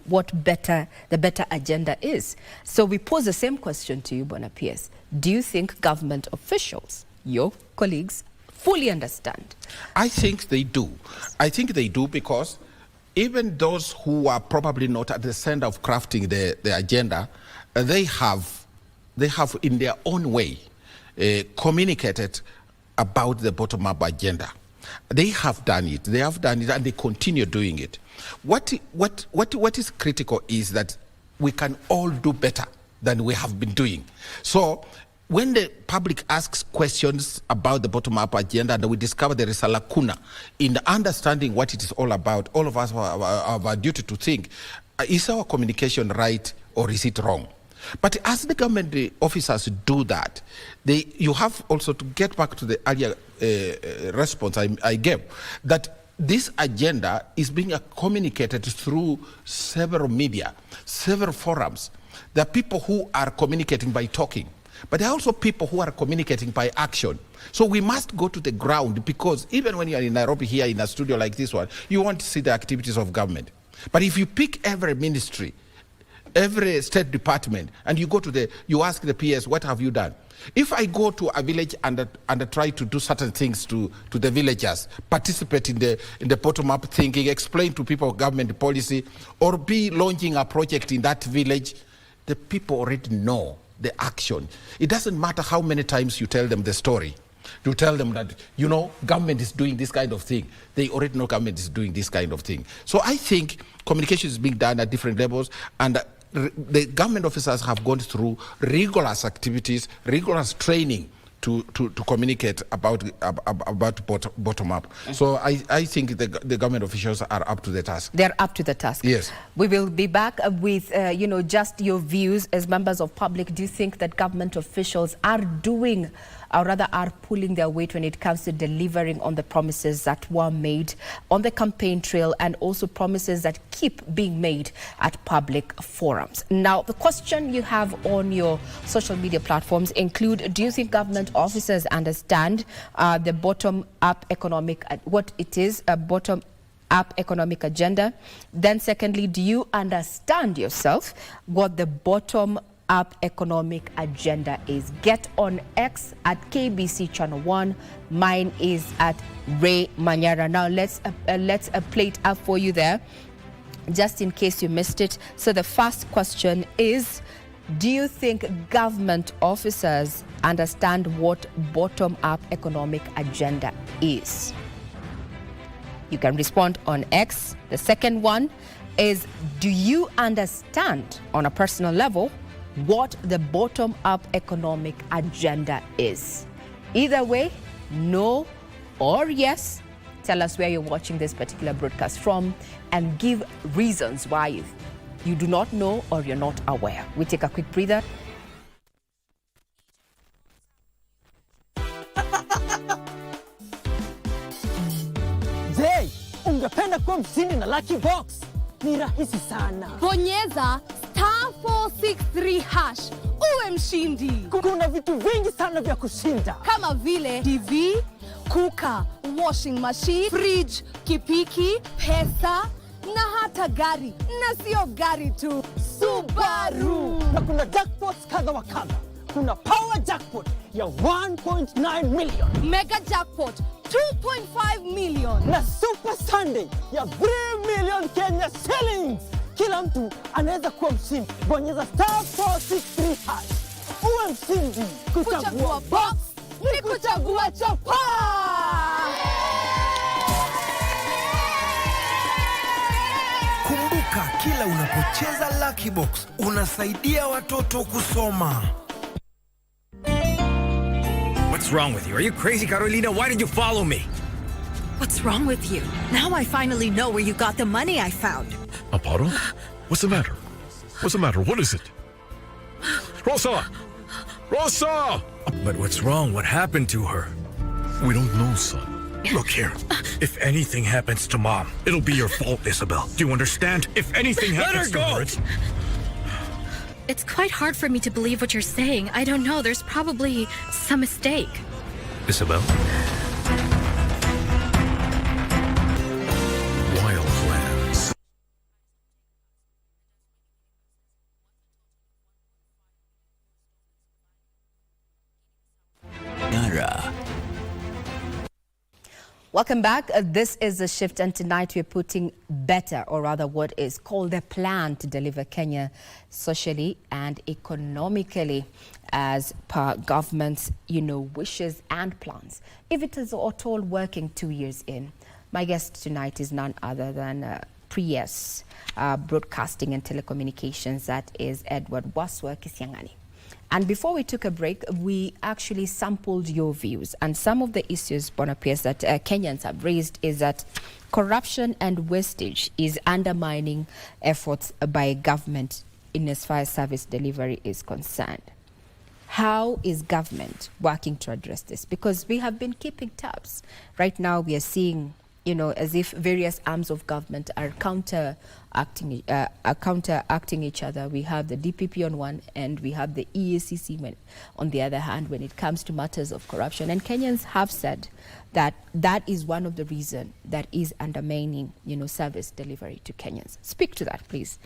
what the better agenda is? So we pose the same question to you, Bona PS. Do you think government officials, your colleagues, fully understand? I think they do. I think they do, because even those who are probably not at the center of crafting the agenda, they have in their own way communicated about the bottom-up agenda. They have done it. They have done it, and they continue doing it. What is critical is that we can all do better than we have been doing. So when the public asks questions about the bottom-up agenda and we discover there is a lacuna in understanding what it is all about, all of us have a duty to think, is our communication right or is it wrong? But as the government officers do that, you have also to get back to the earlier response I gave, that this agenda is being communicated through several media, several forums. There are people who are communicating by talking, but there are also people who are communicating by action. So we must go to the ground, because even when you are in Nairobi here in a studio like this one, you want to see the activities of government. But if you pick every ministry, every state department, and you go to you ask the PS, what have you done? If I go to a village and try to do certain things to the villagers, participate in the bottom-up thinking, explain to people government policy, or be launching a project in that village, the people already know the action. It doesn't matter how many times you tell them the story. You tell them that, government is doing this kind of thing. They already know government is doing this kind of thing. So I think communication is being done at different levels, and the government officers have gone through rigorous activities, rigorous training to communicate about bottom up. So I think the government officials are up to the task. They're up to the task. Yes. We will be back with just your views as members of public. Do you think that government officials are doing, or rather are pulling their weight when it comes to delivering on the promises that were made on the campaign trail, and also promises that keep being made at public forums? Now, the question you have on your social media platforms include: do you think government officers understand the bottom-up economic, what it is, a bottom-up economic agenda? Then secondly, do you understand yourself what the bottom-up economic agenda is? Get on X at KBC Channel 1. Mine is at Ray Manyara. Now let's play it up for you there, just in case you missed it. So the first question is: do you think government officers understand what bottom-up economic agenda is? You can respond on X. The second one is: do you understand on a personal level what the bottom-up economic agenda is? Either way, no or yes. Tell us where you're watching this particular broadcast from and give reasons why you do not know or you're not aware. We take a quick breather. Je, ungependa kuwa mshindi na Lucky Box? Ni rahisi sana. Bonyeza *463# uwe mshindi. Kuna vitu vingi sana vya kushinda, kama vile TV, kuka, washing machine, fridge, kipiki, pesa na hata gari. Na sio gari tu, Subaru. Na kuna jackpots kadha wa kadha. Kuna power jackpot ya 1.9 million, mega jackpot 2.5 million, na super Sunday ya 3 million Kenya shillings. Kila mtu anaweza kuwa mshindi. Bonyeza *463# uwe mshindi. Kuchagua box ni kuchagua chapa. Kumbuka, kila unapocheza Lucky Box unasaidia watoto kusoma. What's wrong with you? Are you crazy, Carolina? Why did you follow me? What's wrong with you? Now I finally know where you got the money I found. Amparo? What's the matter? What's the matter? What is it? Rosa! Rosa! But what's wrong? What happened to her? We don't know, son. Look here. If anything happens to Mom, it'll be your fault, Isabel. Do you understand? If anything happens to her, It's quite hard for me to believe what you're saying. I don't know. There's probably some mistake. Isabel? Wildlands. Welcome back. This is The Shift, and tonight we're putting better, or rather what is called a plan to deliver Kenya socially and economically as per government's, wishes and plans. If it is at all working 2 years in, my guest tonight is none other than Prius Broadcasting and Telecommunications, that is Edward Waswa Kisiangani. And before we took a break, we actually sampled your views. And some of the issues, Bonapiers, that Kenyans have raised is that corruption and wastage is undermining efforts by government in as far as service delivery is concerned. How is government working to address this? Because we have been keeping tabs. Right now we are seeing, as if various arms of government are counteracting each other. We have the DPP on one end, we have the EACC on the other hand when it comes to matters of corruption. And Kenyans have said that that is one of the reasons that is undermining, service delivery to Kenyans. Speak to that, please.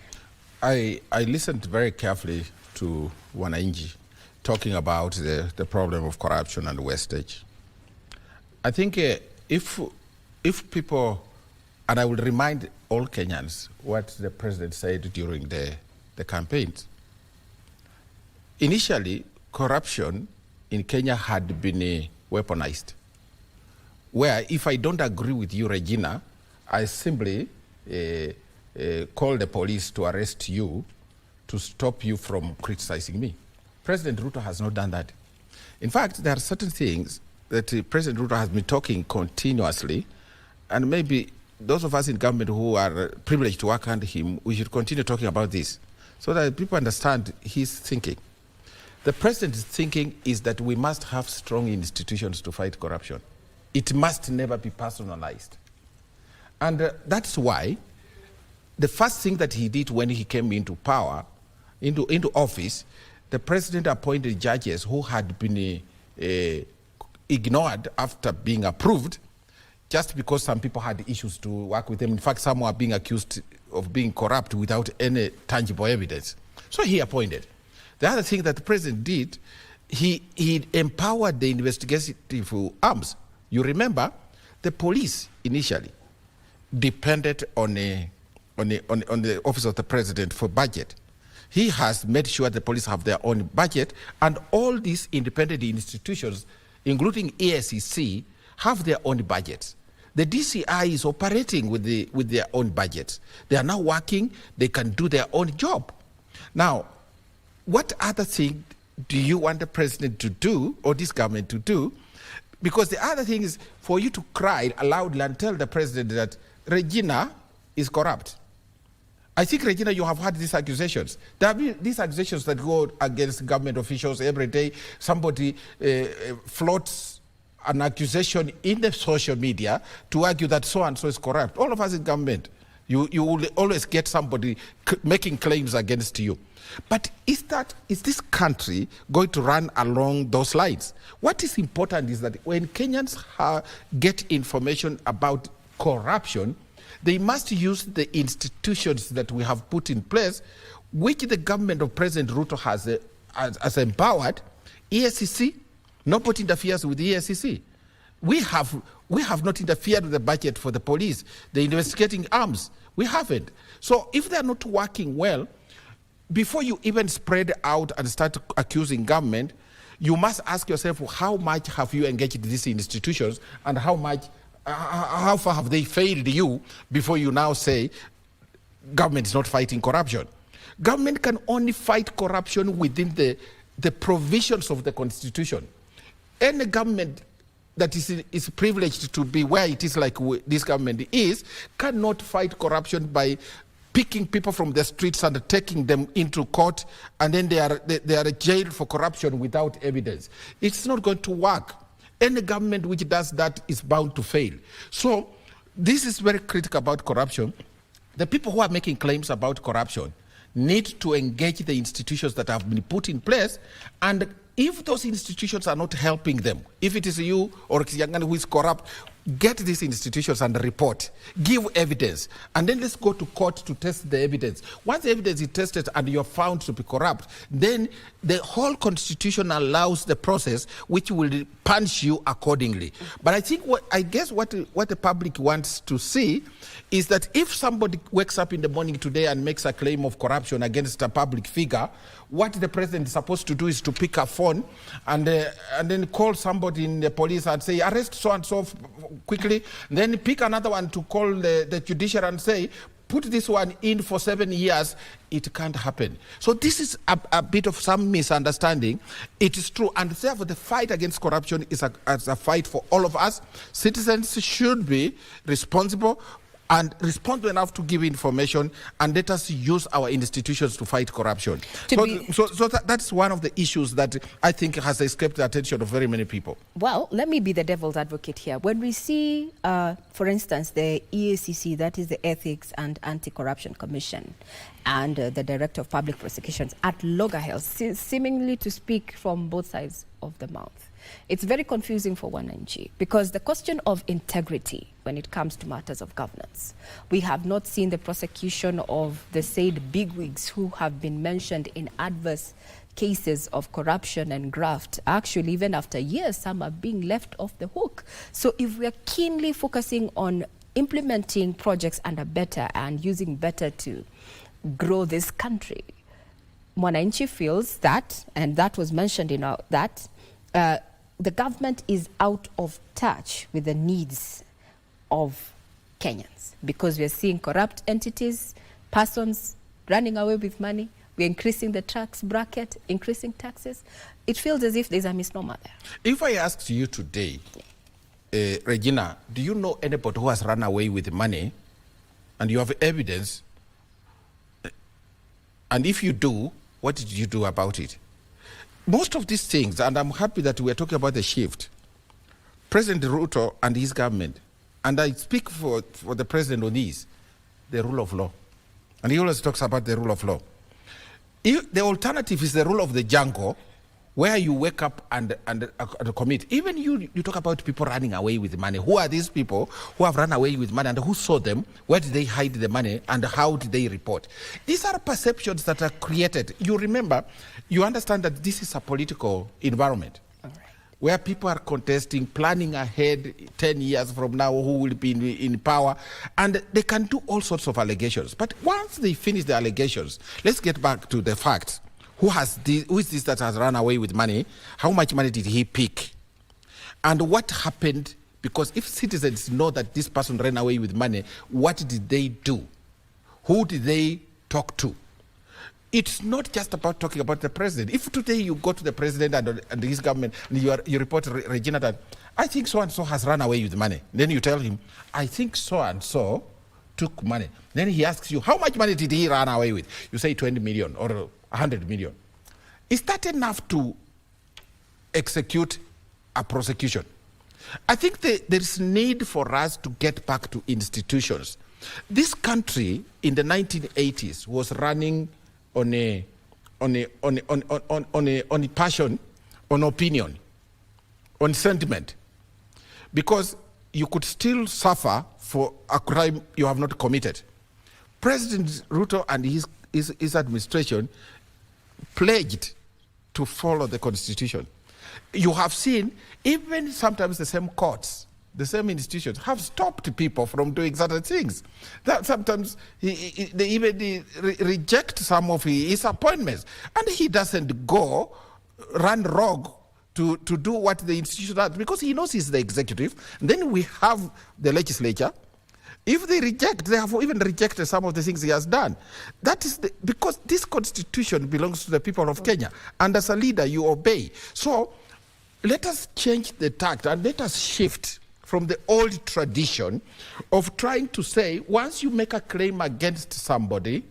I listened very carefully to Wananchi talking about the problem of corruption and wastage. I think if people, and I will remind all Kenyans what the president said during the campaigns. Initially, corruption in Kenya had been weaponized, where if I don't agree with you, Regina, I simply call the police to arrest you to stop you from criticizing me. President Ruto has not done that. In fact, there are certain things that President Ruto has been talking continuously, and maybe those of us in government who are privileged to work under him, we should continue talking about this so that people understand his thinking. The president's thinking is that we must have strong institutions to fight corruption. It must never be personalized. And that's why the first thing that he did when he came into power, into office, the president appointed judges who had been ignored after being approved, just because some people had issues to work with them. In fact, some were being accused of being corrupt without any tangible evidence. So he appointed. The other thing that the president did, he empowered the investigative arms. You remember, the police initially depended on the office of the president for budget. He has made sure the police have their own budget, and all these independent institutions, including EACC, have their own budgets. The DCI is operating with their own budgets. They are now working, they can do their own job. Now, what other thing do you want the president to do, or this government to do? Because the other thing is for you to cry aloudly and tell the president that Regina is corrupt. I think, Regina, you have heard these accusations. There have been these accusations that go against government officials every day. Somebody floats an accusation in the social media to argue that so-and-so is corrupt. All of us in government, you will always get somebody making claims against you. But is this country going to run along those lines? What is important is that when Kenyans get information about corruption, they must use the institutions that we have put in place, which the government of President Ruto has empowered. EACC, nobody interferes with the EACC. We have not interfered with the budget for the police, the investigating arms. We haven't. So if they're not working well, before you even spread out and start accusing government, you must ask yourself, how much have you engaged these institutions, and how far have they failed you before you now say government is not fighting corruption? Government can only fight corruption within the provisions of the Constitution. Any government that is privileged to be where it is, like this government is, cannot fight corruption by picking people from the streets and taking them into court, and then they are jailed for corruption without evidence. It's not going to work. Any government which does that is bound to fail. So this is very critical about corruption. The people who are making claims about corruption need to engage the institutions that have been put in place, and if those institutions are not helping them, if it is you or Kisiangani who is corrupt, get these institutions and report, give evidence, and then let's go to court to test the evidence. Once the evidence is tested and you're found to be corrupt, then the whole constitution allows the process which will punish you accordingly. But I think what the public wants to see is that if somebody wakes up in the morning today and makes a claim of corruption against a public figure, what the president is supposed to do is to pick a phone and then call somebody in the police and say, arrest so-and-so quickly. Then pick another one to call the judiciary and say, put this one in for 7 years. It can't happen. So this is a bit of some misunderstanding. It is true. And therefore, the fight against corruption is a fight for all of us. Citizens should be responsible and responsible enough to give information, and let us use our institutions to fight corruption. So that's one of the issues that I think has escaped the attention of very many people. Well, let me be the devil's advocate here. When we see, for instance, the EACC, that is the Ethics and Anti-Corruption Commission, and the Director of Public Prosecutions at loggerheads, seemingly to speak from both sides of the mouth, it's very confusing for wananchi, because the question of integrity when it comes to matters of governance, we have not seen the prosecution of the said bigwigs who have been mentioned in adverse cases of corruption and graft. Actually, even after years, some are being left off the hook. So if we are keenly focusing on implementing projects under better and using better to grow this country, Mwananchi feels that, and that was mentioned in the government is out of touch with the needs of Kenyans, because we are seeing corrupt entities, persons running away with money. We're increasing the tax bracket, increasing taxes. It feels as if there's a misnomer there. If I asked you today, Regina, do you know anybody who has run away with money and you have evidence? And if you do, what did you do about it? Most of these things, and I'm happy that we're talking about the shift, President Ruto and his government, and I speak for the president on this, the rule of law. And he always talks about the rule of law. The alternative is the rule of the jungle, where you wake up and commit. Even you talk about people running away with money. Who are these people who have run away with money, and who saw them? Where did they hide the money, and how did they report? These are perceptions that are created. You remember, you understand that this is a political environment where people are contesting, planning ahead 10 years from now who will be in power, and they can do all sorts of allegations. But once they finish the allegations, let's get back to the facts. Who is this that has run away with money? How much money did he pick? And what happened? Because if citizens know that this person ran away with money, what did they do? Who did they talk to? It's not just about talking about the president. If today you go to the president and his government and you report, Regina, that I think so-and-so has run away with money. Then you tell him, I think so-and-so took money. Then he asks you, how much money did he run away with? You say 20 million or 100 million. Is that enough to execute a prosecution? I think there is need for us to get back to institutions. This country in the 1980s was running on a passion, on opinion, on sentiment, because you could still suffer for a crime you have not committed. President Ruto and his administration pledged to follow the Constitution. You have seen even sometimes the same courts, the same institutions have stopped people from doing certain things. That sometimes they even reject some of his appointments, and he doesn't go run rogue to do what the institution does, because he knows he's the executive. Then we have the legislature. If they reject, they have even rejected some of the things he has done. That is because this constitution belongs to the people of Kenya, and as a leader, you obey. So let us change the tact and let us shift from the old tradition of trying to say, once you make a claim against somebody,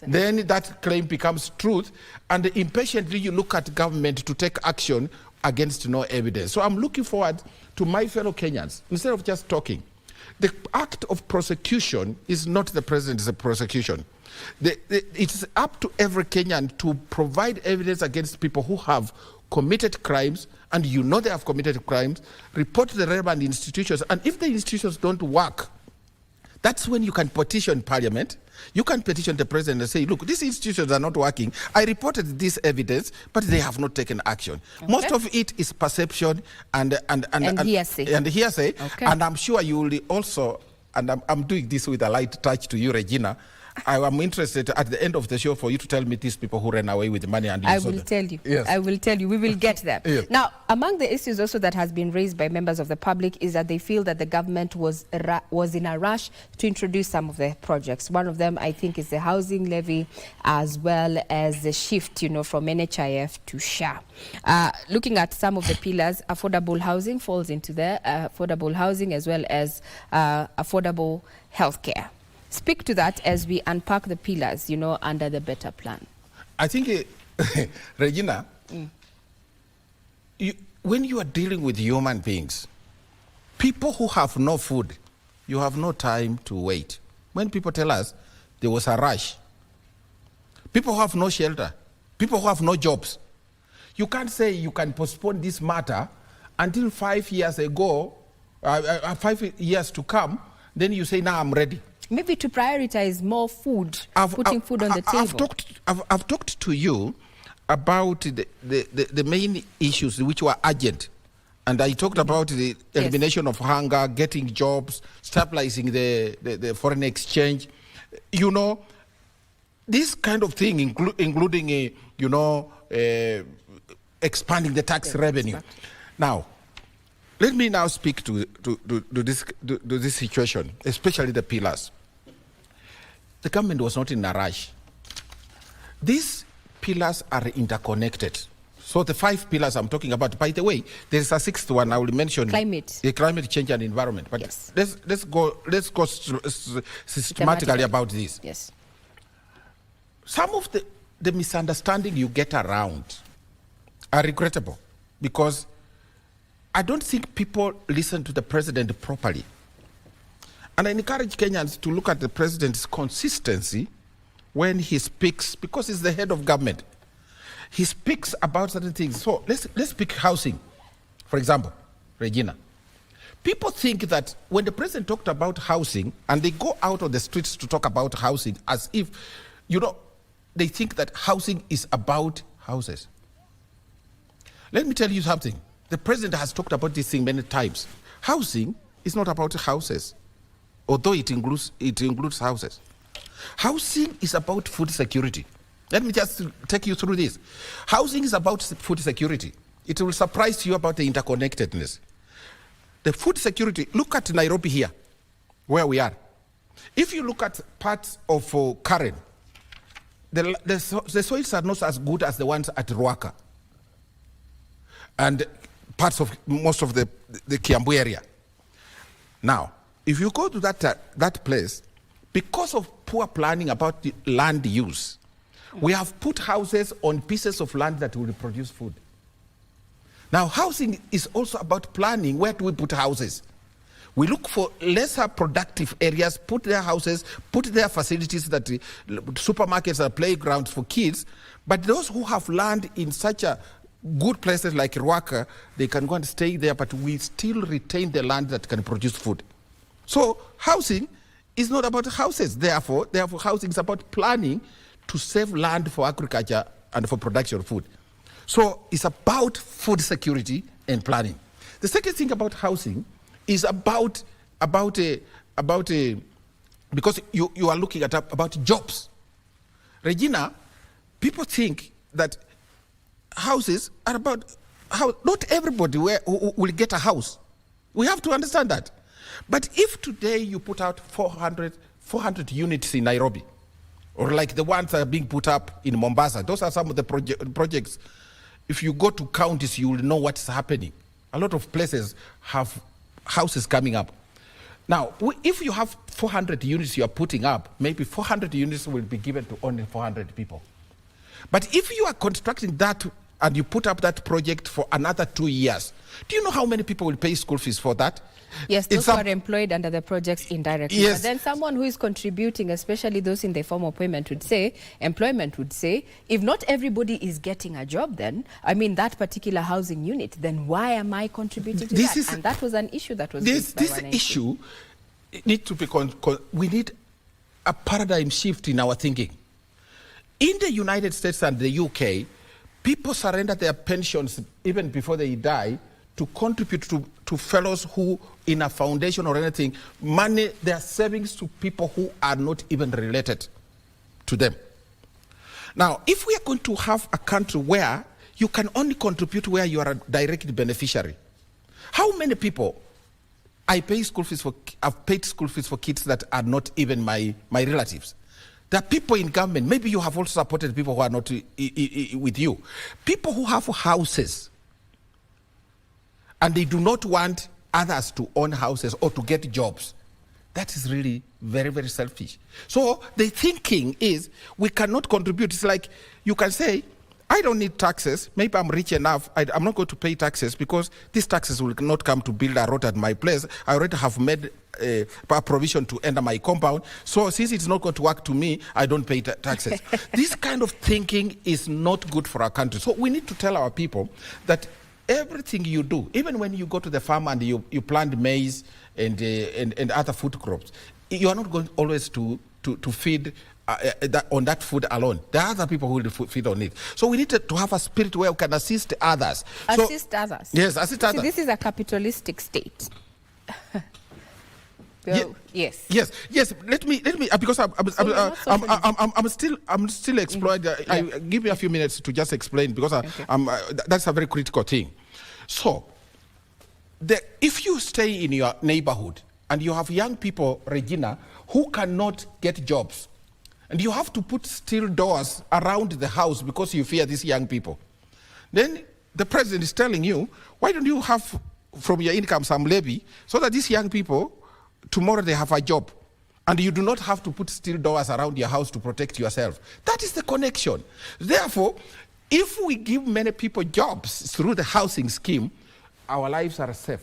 then that claim becomes truth, and impatiently you look at government to take action against no evidence. So I'm looking forward to my fellow Kenyans, instead of just talking. The act of prosecution is not the president's prosecution. It's up to every Kenyan to provide evidence against people who have committed crimes, and you know they have committed crimes, report to the relevant institutions. And if the institutions don't work, that's when you can petition Parliament. You can petition the President and say, look, these institutions are not working. I reported this evidence, but they have not taken action. Okay. Most of it is perception and hearsay. And hearsay. Okay. And I'm sure you will also, and I'm doing this with a light touch to you, Regina, I am interested at the end of the show for you to tell me these people who ran away with the money. And I will tell you. Yes. I will tell you. We will get there. Yes. Now, among the issues also that has been raised by members of the public is that they feel that the government was in a rush to introduce some of the projects. One of them, I think, is the housing levy, as well as the shift, from NHIF to SHA. Looking at some of the pillars, affordable housing falls into there, affordable housing as well as affordable healthcare. Speak to that as we unpack the pillars, under the better plan. I think, Regina, when you are dealing with human beings, people who have no food, you have no time to wait. When people tell us there was a rush, people who have no shelter, people who have no jobs, you can't say you can postpone this matter until 5 years ago, 5 years to come, then you say, now I'm ready. Maybe to prioritize more food, putting food on the table. I've talked to you about the main issues which were urgent. And I talked about the elimination of hunger, getting jobs, stabilizing the foreign exchange. This kind of thing, including, expanding the tax revenue. Exactly. Now, let me now speak to this situation, especially the pillars. The government was not in a rush. These pillars are interconnected. So the 5 pillars I'm talking about, by the way, there's a 6th one I will mention. Climate. Climate change and environment. But yes. let's go systematically about this. Yes. Some of the misunderstanding you get around are regrettable because I don't think people listen to the president properly. And I encourage Kenyans to look at the president's consistency when he speaks, because he's the head of government. He speaks about certain things. So let's pick housing, for example, Regina. People think that when the president talked about housing, and they go out on the streets to talk about housing as if, they think that housing is about houses. Let me tell you something. The president has talked about this thing many times. Housing is not about houses, although it includes houses. Housing is about food security. Let me just take you through this. Housing is about food security. It will surprise you about the interconnectedness. The food security, look at Nairobi here, where we are. If you look at parts of Karen, the soils are not as good as the ones at Ruaka and parts of most of the Kiambu area. Now, if you go to that place, because of poor planning about the land use, we have put houses on pieces of land that will produce food. Now, housing is also about planning. Where do we put houses? We look for lesser productive areas, put their houses, put their facilities, that supermarkets are playgrounds for kids. But those who have land in such a good places like Ruaka, they can go and stay there, but we still retain the land that can produce food. So housing is not about houses. Therefore, housing is about planning to save land for agriculture and for production of food. So it's about food security and planning. The second thing about housing is because you are looking at about jobs. Regina, people think that houses are about how not everybody will get a house. We have to understand that. But if today you put out 400 units in Nairobi, or like the ones that are being put up in Mombasa, those are some of the projects. If you go to counties, you will know what's happening. A lot of places have houses coming up. Now, if you have 400 units you are putting up, maybe 400 units will be given to only 400 people. But if you are constructing that and you put up that project for another 2 years, do you know how many people will pay school fees for that? Yes, those who are employed under the projects indirectly. Yes. But then someone who is contributing, especially those in the form of employment would say, if not everybody is getting a job then, I mean that particular housing unit, then why am I contributing to that? And that was an issue that was raised by This issue needs to be, we need a paradigm shift in our thinking. In the United States and the UK, people surrender their pensions even before they die to contribute to fellows who, in a foundation or anything, money their savings to people who are not even related to them. Now, if we are going to have a country where you can only contribute where you are a direct beneficiary, how many people I've paid school fees for kids that are not even my relatives? There are people in government, maybe you have also supported people who are not with you. People who have houses, and they do not want others to own houses or to get jobs. That is really very, very selfish. So the thinking is we cannot contribute. It's like you can say, I don't need taxes. Maybe I'm rich enough. I'm not going to pay taxes because these taxes will not come to build a road at my place. I already have made a provision to enter my compound. So since it's not going to work to me, I don't pay taxes. This kind of thinking is not good for our country. So we need to tell our people that everything you do, even when you go to the farm and you plant maize and other food crops, you are not going always to feed on that food alone. There are other people who will feed on it. So we need to have a spirit where we can assist others. Assist others? Yes, assist others. See, this is a capitalistic state. Yes. Let me because I'm still exploring. Give me a few minutes to just explain because that's a very critical thing. So, if you stay in your neighborhood and you have young people, Regina, who cannot get jobs, and you have to put steel doors around the house because you fear these young people, then the president is telling you, why don't you have from your income some levy so that these young people, tomorrow they have a job, and you do not have to put steel doors around your house to protect yourself. That is the connection. Therefore, if we give many people jobs through the housing scheme, our lives are safe.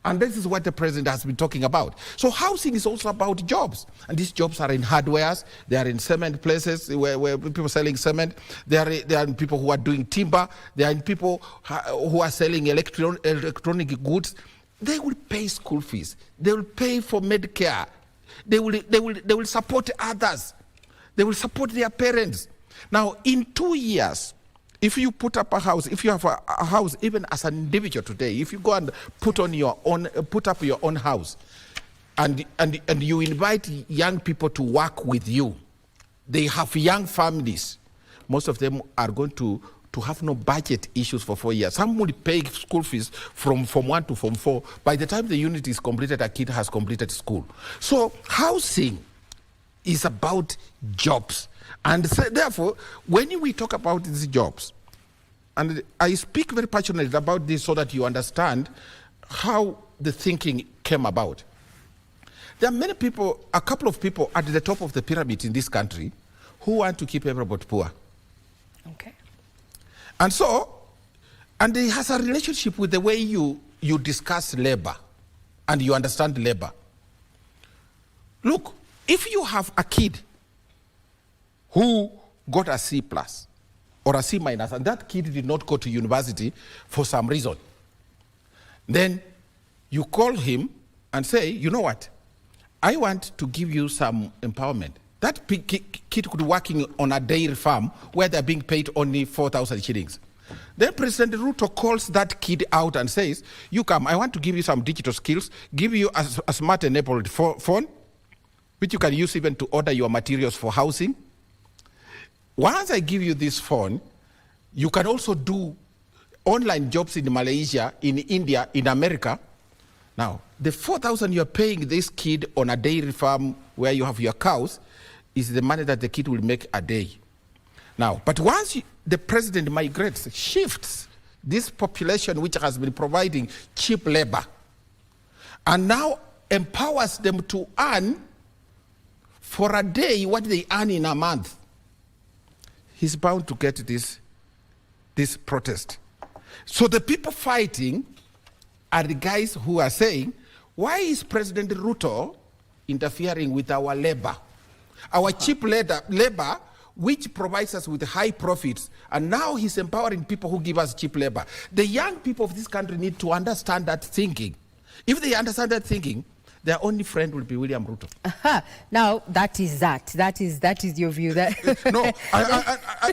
And this is what the president has been talking about. So housing is also about jobs. And these jobs are in hardwares, they are in cement places where people are selling cement, they are in people who are doing timber, they are in people who are selling electronic goods. They will pay school fees. They will pay for Medicare. They will support others. They will support their parents. Now, in 2 years, if you put up a house, if you have a house, even as an individual today, if you go and put up your own house, and you invite young people to work with you, they have young families. Most of them are going to have no budget issues for 4 years. Some will pay school fees from Form 1 to Form 4. By the time the unit is completed, a kid has completed school. So housing is about jobs. And so, therefore, when we talk about these jobs, and I speak very passionately about this so that you understand how the thinking came about. There are many people, a couple of people at the top of the pyramid in this country who want to keep everybody poor. Okay. And so, and it has a relationship with the way you discuss labor and you understand labor. Look, if you have a kid who got a C+ or a C-, and that kid did not go to university for some reason, then you call him and say, you know what, I want to give you some empowerment. That kid could be working on a dairy farm where they're being paid only 4,000 shillings. Then President Ruto calls that kid out and says, you come, I want to give you some digital skills, give you a smart-enabled phone, which you can use even to order your materials for housing. Once I give you this phone, you can also do online jobs in Malaysia, in India, in America. Now, the 4,000 you're paying this kid on a dairy farm where you have your cows is the money that the kid will make a day. Now, but once the president migrates, shifts this population which has been providing cheap labor, and now empowers them to earn for a day what they earn in a month, he's bound to get this this protest. So the people fighting are the guys who are saying, why is President Ruto interfering with our labor? Our cheap labor, which provides us with high profits, and now he's empowering people who give us cheap labor. The young people of this country need to understand that thinking. If they understand that thinking, their only friend will be William Ruto. Now, that is your view. No,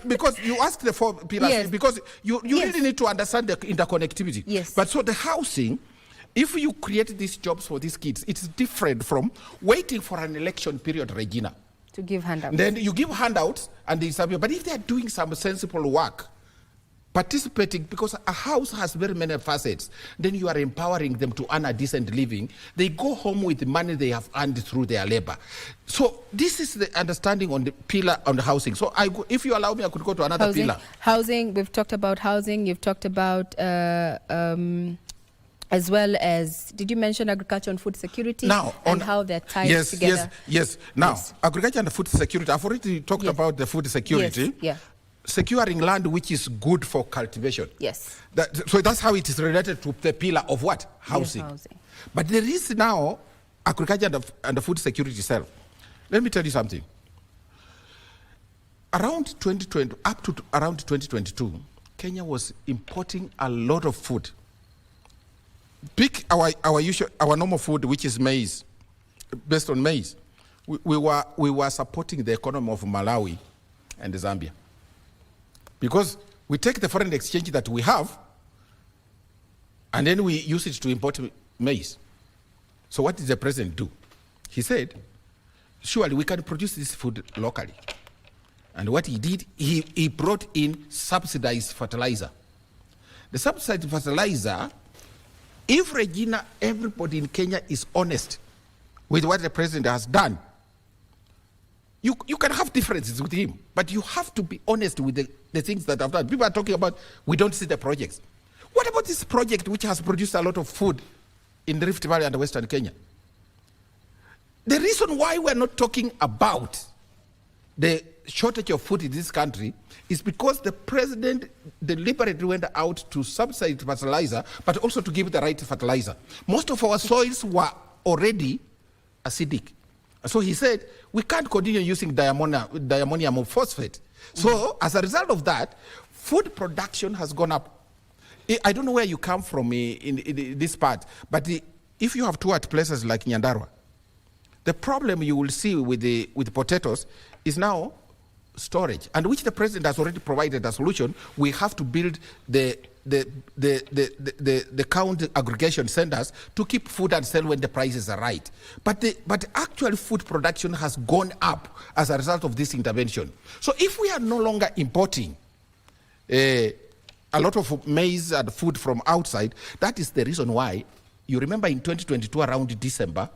because you asked the four pillars, yes. Because you really need to understand the interconnectivity. Yes. But so the housing, if you create these jobs for these kids, it's different from waiting for an election period, Regina. To give handouts. Then you give handouts and they disappear. But if they are doing some sensible work, participating, because a house has very many facets, then you are empowering them to earn a decent living. They go home with the money they have earned through their labor. So this is the understanding on the pillar on the housing. So if you allow me, I could go to another pillar. Housing, we've talked about housing. You've talked about as well as, did you mention agriculture and food security? Now, and how they're tied together? Yes. Now, agriculture and food security, I've already talked about the food security. Yes. Yeah. Securing land which is good for cultivation. Yes. So that's how it is related to the pillar of what? Housing. Yes, housing. But there is now agriculture and the food security itself. Let me tell you something. Around 2020, up to around 2022, Kenya was importing a lot of food. Pick our normal food, which is maize, based on maize. We were supporting the economy of Malawi and Zambia. Because we take the foreign exchange that we have and then we use it to import maize. So what did the president do? He said, surely we can produce this food locally. And what he did, he brought in subsidized fertilizer. The subsidized fertilizer, if Regina, everybody in Kenya is honest with what the president has done, you can have differences with him, but you have to be honest with the things that I've done. People are talking about, we don't see the projects. What about this project which has produced a lot of food in the Rift Valley and Western Kenya? The reason why we're not talking about the shortage of food in this country is because the president deliberately went out to subsidize fertilizer, but also to give the right fertilizer. Most of our soils were already acidic. So he said, we can't continue using diammonium phosphate. So as a result of that, food production has gone up. I don't know where you come from in this part, but if you have toured places like Nyandarua, the problem you will see with potatoes is now storage, and which the president has already provided a solution. We have to build the count aggregation centers to keep food and sell when the prices are right. But actual food production has gone up as a result of this intervention. So if we are no longer importing a lot of maize and food from outside, that is the reason why, you remember in 2022 around December,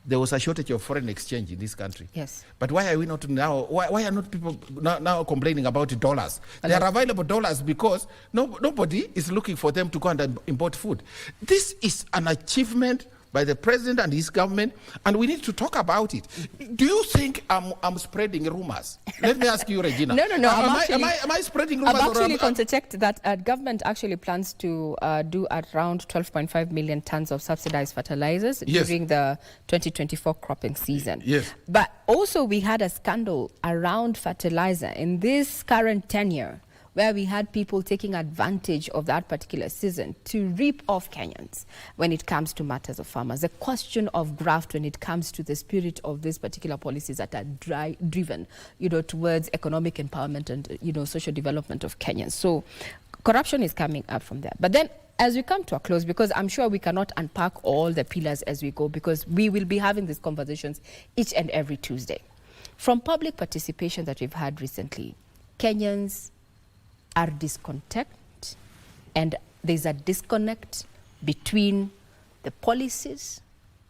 there was a shortage of foreign exchange in this country. Yes. But why are we not now? Why are not people now complaining about dollars? They are available dollars because nobody is looking for them to go and import food. This is an achievement by the president and his government, and we need to talk about it. Do you think I'm spreading rumors? Let me ask you, Regina. No. Am I spreading rumors? I've actually contrachecked that government actually plans to do around 12.5 million tons of subsidized fertilizers during the 2024 cropping season. Yes. But also we had a scandal around fertilizer in this current tenure, where we had people taking advantage of that particular season to rip off Kenyans when it comes to matters of farmers. The question of graft when it comes to the spirit of these particular policies that are driven, towards economic empowerment and, social development of Kenyans. So corruption is coming up from there. But then as we come to a close, because I'm sure we cannot unpack all the pillars as we go, because we will be having these conversations each and every Tuesday. From public participation that we've had recently, Kenyans are discontent, and there's a disconnect between the policies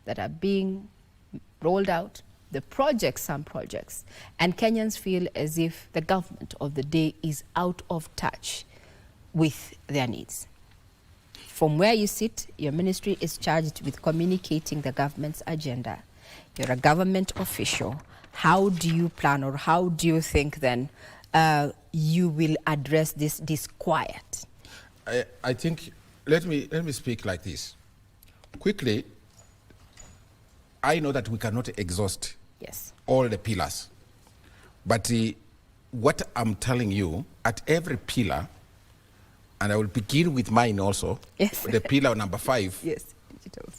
that are being rolled out, some projects, and Kenyans feel as if the government of the day is out of touch with their needs. From where you sit, your ministry is charged with communicating the government's agenda. You're a government official. How do you plan, or how do you think then you will address this disquiet? I think, let me speak like this. Quickly, I know that we cannot exhaust all the pillars. But what I'm telling you, at every pillar, and I will begin with mine also, the pillar number 5. Yes, digital.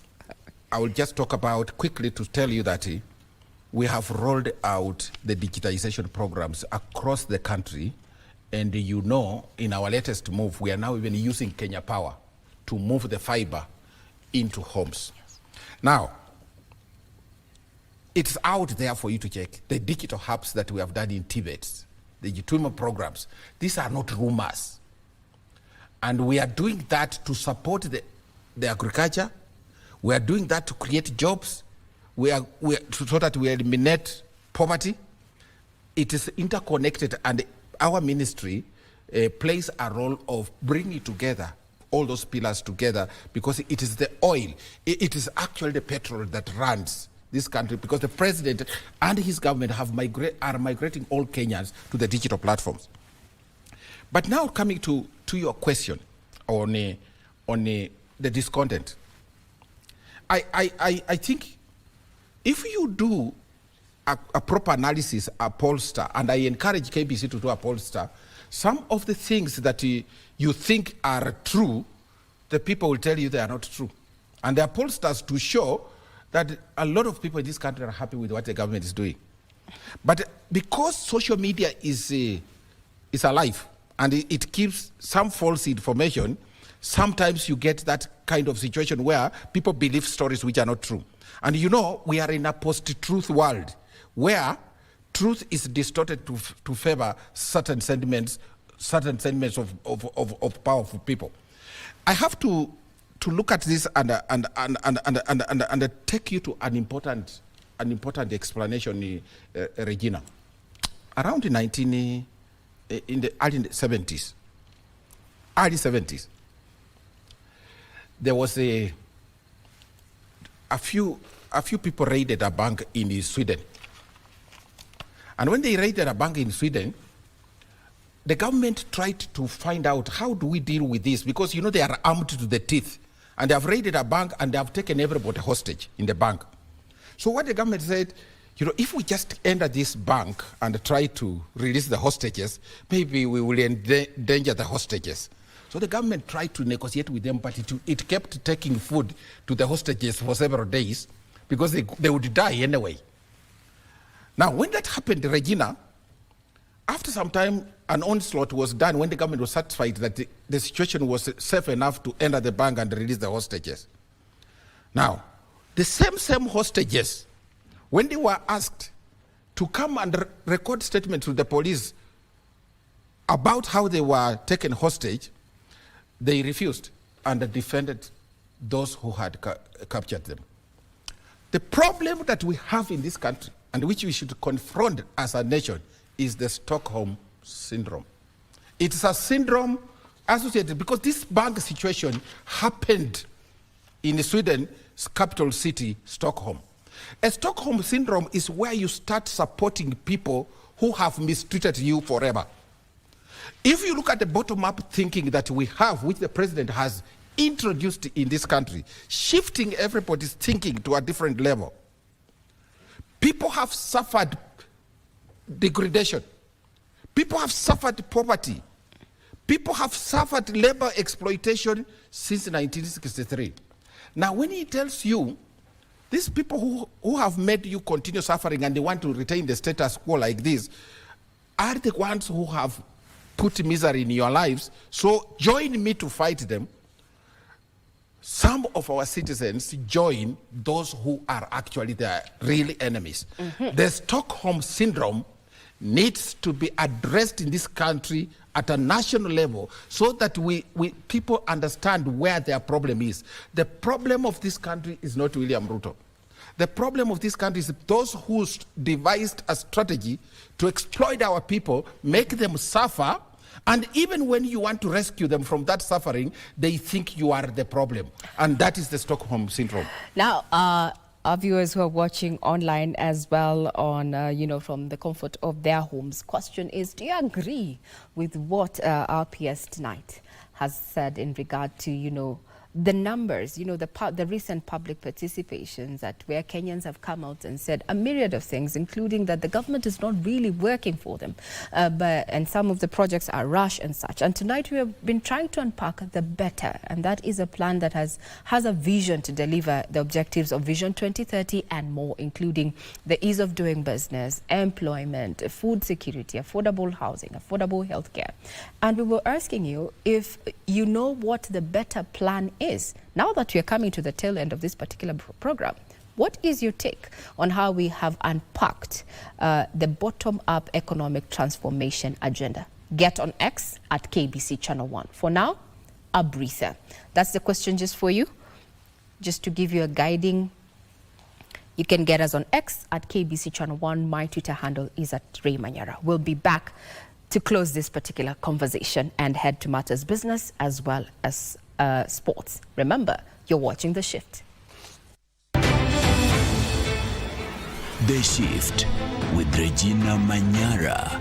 I will just talk about quickly to tell you that we have rolled out the digitization programs across the country. And you know, in our latest move, we are now even using Kenya Power to move the fiber into homes. Now, it's out there for you to check. The digital hubs that we have done in Tibet, the Gituma programs, these are not rumors. And we are doing that to support the agriculture. We are doing that to create jobs. So that we eliminate poverty. It is interconnected, and our ministry plays a role of bringing together all those pillars together, because it is the oil, it is actually the petrol that runs this country, because the president and his government are migrating all Kenyans to the digital platforms. But now coming to your question on the discontent, I think if you do a proper analysis, a pollster, and I encourage KBC to do a pollster, some of the things that you think are true, the people will tell you they are not true. And there are pollsters to show that a lot of people in this country are happy with what the government is doing. But because social media is alive and it keeps some false information, sometimes you get that kind of situation where people believe stories which are not true. And you know, we are in a post-truth world where truth is distorted to favor certain sentiments of powerful people. I have to look at this and take you to an important explanation, Regina. Around in the early 70s, there was a few people raided a bank in Sweden. And when they raided a bank in Sweden, the government tried to find out, how do we deal with this? Because, you know, they are armed to the teeth. And they have raided a bank and they have taken everybody hostage in the bank. So what the government said, you know, if we just enter this bank and try to release the hostages, maybe we will endanger the hostages. So the government tried to negotiate with them, but it kept taking food to the hostages for several days because they would die anyway. Now, when that happened, Regina, after some time, an onslaught was done when the government was satisfied that the situation was safe enough to enter the bank and release the hostages. Now, the same hostages, when they were asked to come and record statements to the police about how they were taken hostage, they refused and defended those who had captured them. The problem that we have in this country, and which we should confront as a nation, is the Stockholm Syndrome. It's a syndrome associated, because this bank situation happened in Sweden's capital city, Stockholm. A Stockholm Syndrome is where you start supporting people who have mistreated you forever. If you look at the bottom-up thinking that we have, which the president has introduced in this country, shifting everybody's thinking to a different level, people have suffered degradation. People have suffered poverty. People have suffered labor exploitation since 1963. Now, when he tells you, these people who have made you continue suffering and they want to retain the status quo like this are the ones who have put misery in your lives, so join me to fight them. Some of our citizens join those who are actually their real enemies. Mm-hmm. The Stockholm Syndrome needs to be addressed in this country at a national level so that people understand where their problem is. The problem of this country is not William Ruto. The problem of this country is those who devised a strategy to exploit our people, make them suffer, and even when you want to rescue them from that suffering, they think you are the problem. And that is the Stockholm Syndrome. Now, our viewers who are watching online as well on, from the comfort of their homes. Question is, do you agree with what our PS tonight has said in regard to, the numbers, the recent public participations that where Kenyans have come out and said a myriad of things, including that the government is not really working for them, and some of the projects are rushed and such. And tonight we have been trying to unpack the better, and that is a plan that has a vision to deliver the objectives of Vision 2030 and more, including the ease of doing business, employment, food security, affordable housing, affordable healthcare. And we were asking you if you know what the better plan is. Now that we are coming to the tail end of this particular program, what is your take on how we have unpacked the bottom-up economic transformation agenda? Get on X at KBC Channel 1. For now, a breather. That's the question just for you. Just to give you a guiding, you can get us on X at KBC Channel 1. My Twitter handle is at Ray Manyara. We'll be back to close this particular conversation and head to matters business as well as sports. Remember, you're watching The Shift. The Shift with Regina Manyara.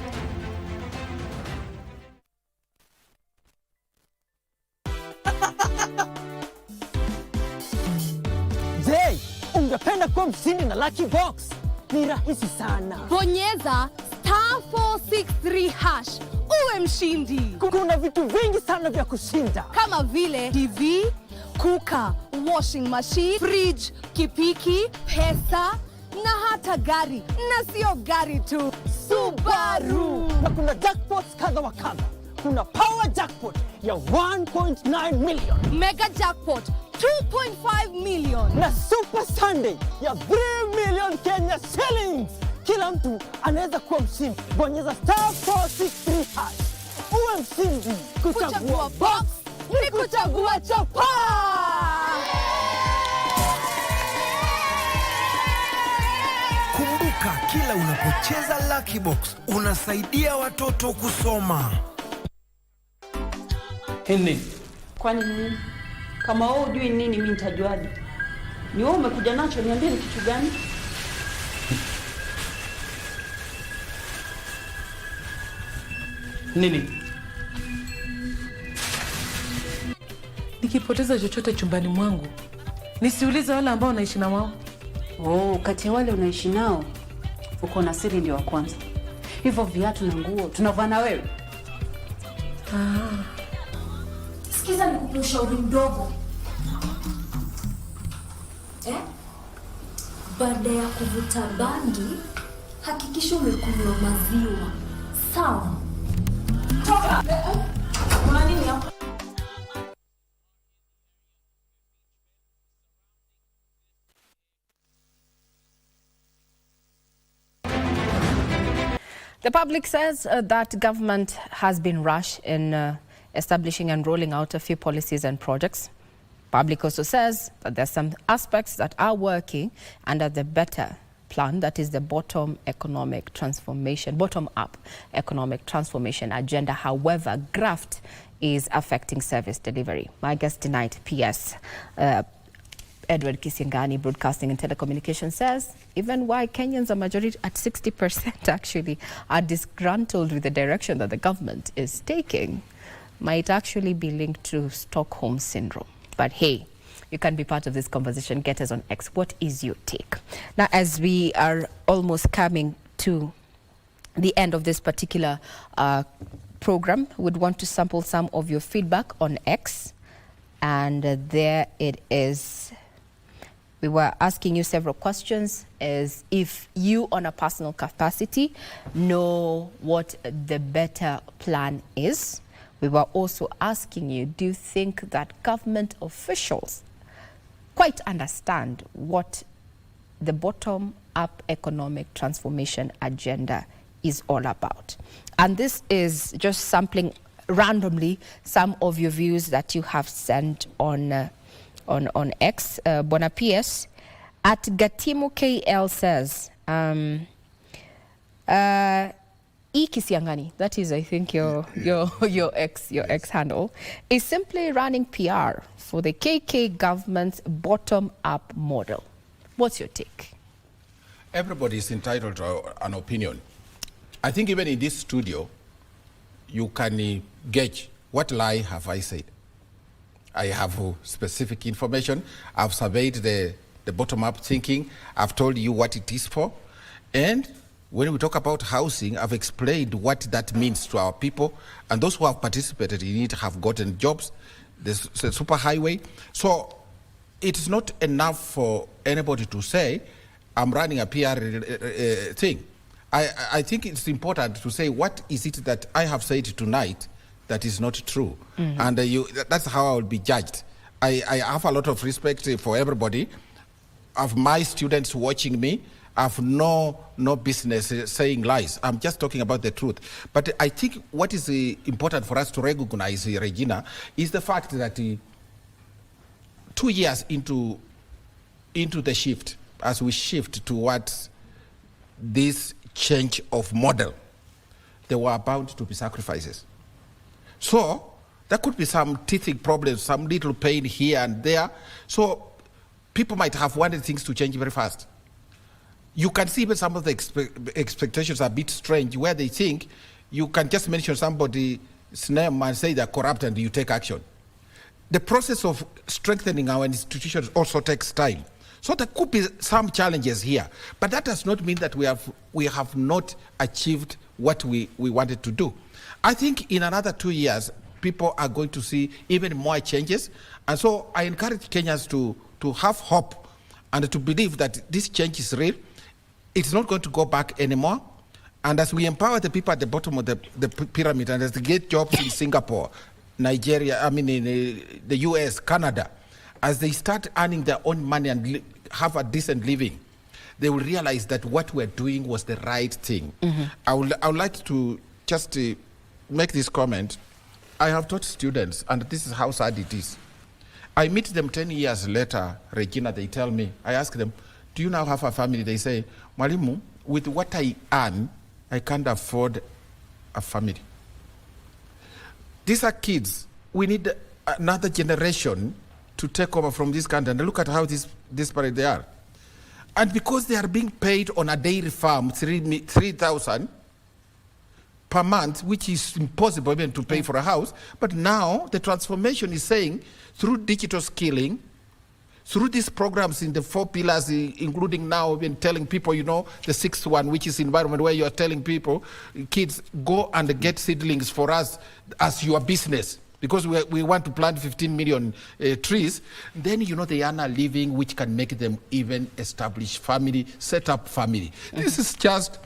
Je, ungependa kuwa mshindi na Lucky Box? Ni rahisi sana. Bonyeza *463# uwe mshindi. Kuna vitu vingi sana vya kushinda, kama vile TV, kuka, washing machine, fridge, kipiki, pesa na hata gari. Na sio gari tu, Subaru. Na kuna jackpots kadha wa kadha. Kuna power jackpot ya 1.9 million, mega jackpot 2.5 million, na super Sunday ya 3 million Kenya shillings. Kila mtu anaweza kuwa mshindi. Bonyeza *463# uwe mshindi. Kuchagua box ni kuchagua chapa. Kumbuka, kila unapocheza Lucky Box unasaidia watoto kusoma. Nini? Kwani nini? Kama wewe hujui nini, mimi nitajuaje? Ni wewe umekuja nacho, niambie ni kitu gani? Nini? Nikipoteza chochote chumbani mwangu, nisiulize wale ambao naishi na wao? Oh, kati ya wale unaishi nao, uko na siri ndio wa kwanza. Hivyo viatu na nguo tunavaa na wewe. Sikiza nikupe ushauri mdogo. Baada ya kuvuta bangi, hakikisha umekunywa maziwa. Sawa? Toka! Kuna nini hapa? The public says that government has been rushed in establishing and rolling out a few policies and projects. Public also says that there are some aspects that are working under the better plan, that is the bottom-up economic transformation agenda. However, graft is affecting service delivery. My guest tonight, PS Edward Kisingani, Broadcasting and Telecommunications, says even while Kenyans are majority at 60% actually are disgruntled with the direction that the government is taking, might actually be linked to Stockholm Syndrome. But hey, you can be part of this conversation. Get us on X. What is your take? Now, as we are almost coming to the end of this particular program, we'd want to sample some of your feedback on X. And there it is. We were asking you several questions, as if you on a personal capacity know what the better plan is. We were also asking you, do you think that government officials quite understand what the bottom-up economic transformation agenda is all about? And this is just sampling randomly some of your views that you have sent on X. Bona PS at Gatimu KL says, Kisiangani, that is, I think, your X handle, is simply running PR for the KK government's bottom-up model. What's your take? Everybody is entitled to an opinion. I think even in this studio, you can gauge what lie have I said. I have specific information. I've surveyed the bottom-up thinking. I've told you what it is for. And when we talk about housing, I've explained what that means to our people. And those who have participated in it have gotten jobs. There's a superhighway. So it's not enough for anybody to say, I'm running a PR thing. I think it's important to say, what is it that I have said tonight that is not true? Mm-hmm. And that's how I will be judged. I have a lot of respect for everybody. Of my students watching me, I have no business saying lies. I'm just talking about the truth. But I think what is important for us to recognize, Regina, is the fact that 2 years into the shift, as we shift towards this change of model, there were bound to be sacrifices. So there could be some teething problems, some little pain here and there. So people might have wanted things to change very fast. You can see even some of the expectations are a bit strange, where they think you can just mention somebody's name and say they're corrupt and you take action. The process of strengthening our institutions also takes time. So there could be some challenges here, but that does not mean that we have not achieved what we wanted to do. I think in another 2 years, people are going to see even more changes. And so I encourage Kenyans to have hope and to believe that this change is real. It's not going to go back anymore. And as we empower the people at the bottom of the pyramid, and as they get jobs in Singapore, Nigeria, in the US, Canada, as they start earning their own money and have a decent living, they will realize that what we're doing was the right thing. Mm-hmm. I would like to just make this comment. I have taught students, and this is how sad it is. I meet them 10 years later, Regina, they tell me, I ask them, do you now have a family? They say, Mwalimu, with what I earn, I can't afford a family. These are kids. We need another generation to take over from this country. And look at how disparate they are. And because they are being paid on a dairy farm, 3,000 per month, which is impossible even to pay for a house, but now the transformation is saying, through digital skilling, through these programs in the 4 pillars, including now even telling people, the 6th one, which is environment, where you are telling people, kids, go and get seedlings for us as your business, because we want to plant 15 million trees. Then, they earn a living which can make them even establish family, set up family. Mm-hmm. This is just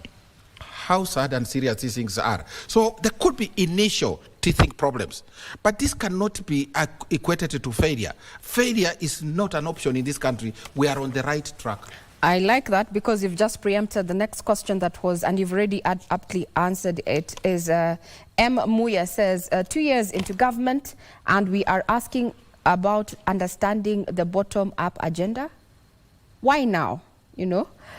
how sad and serious these things are. So there could be initial teething problems, but this cannot be equated to failure. Failure is not an option in this country. We are on the right track. I like that, because you've just preempted the next question that was, and you've already aptly answered it, is M. Muya says, 2 years into government, and we are asking about understanding the bottom-up agenda. Why now?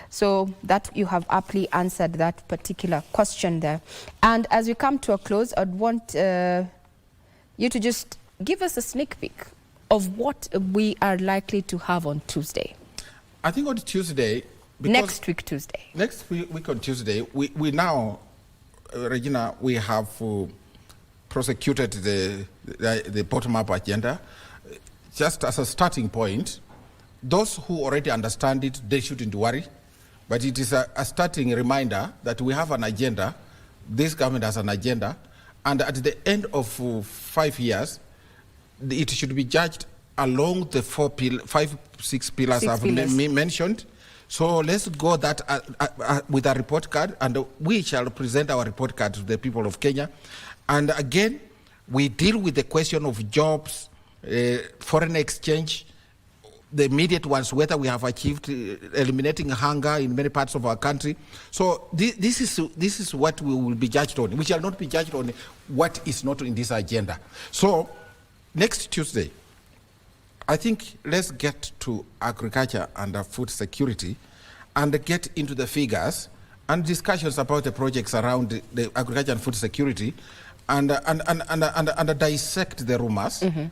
So that you have aptly answered that particular question there. And as we come to a close, I'd want you to just give us a sneak peek of what we are likely to have on Tuesday. I think on Tuesday... Next week, Tuesday. Next week on Tuesday, we now, Regina, we have prosecuted the bottom-up agenda. Just as a starting point, those who already understand it, they shouldn't worry. But it is a starting reminder that we have an agenda. This government has an agenda. And at the end of 5 years, it should be judged along the 6 pillars I've mentioned. So let's go that with a report card, and we shall present our report card to the people of Kenya. And again, we deal with the question of jobs, foreign exchange, the immediate ones, whether we have achieved eliminating hunger in many parts of our country. So this is what we will be judged on. We shall not be judged on what is not in this agenda. So next Tuesday, I think let's get to agriculture and food security and get into the figures and discussions about the projects around the agriculture and food security and dissect the rumors. Mm-hmm.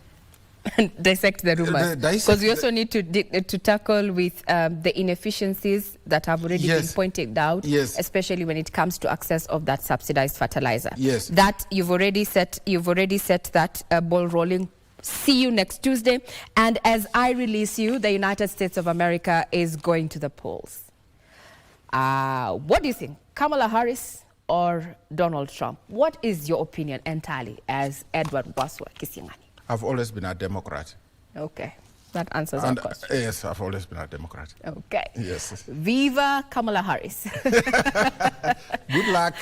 dissect the rumors, because we also need to tackle with the inefficiencies that have already been pointed out, especially when it comes to access of that subsidized fertilizer. That you've already set that ball rolling. See you next Tuesday. And as I release you, the United States of America is going to the polls. What do you think, Kamala Harris or Donald Trump? What is your opinion entirely as Edward Waswa Kisingani? I've always been a Democrat. Okay, that answers our question. Yes, I've always been a Democrat. Okay. Yes. Viva Kamala Harris. Good luck,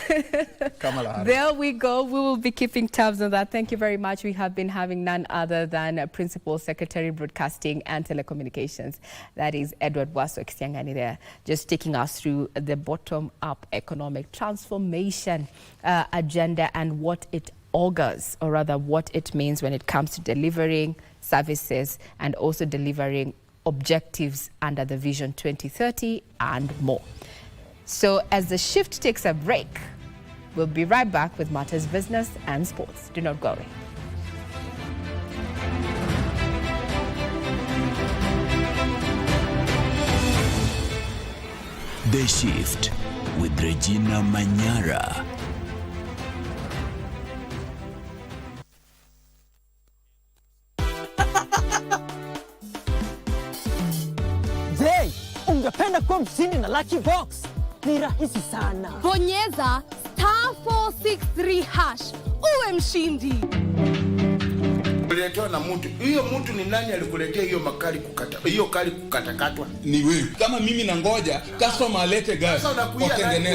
Kamala Harris. There we go. We will be keeping tabs on that. Thank you very much. We have been having none other than Principal Secretary Broadcasting and Telecommunications. That is Edward Waswa Kisingani there, just taking us through the bottom-up economic transformation agenda and what it augurs, or rather what it means when it comes to delivering services and also delivering objectives under the Vision 2030 and more. So as the shift takes a break, we'll be right back with Matters Business and Sports. Do not go away. The Shift with Regina Manyara. Je, ungependa kuwa mshindi na Lucky Box? Ni rahisi sana. Bonyeza *463# uwe mshindi. Uliletewa na mtu. Hiyo mtu ni nani alikuletea hiyo makali kukata? Hiyo kali kukatakatwa? Ni wewe. Kama mimi na ngoja customer alete gari. Unakuia nani?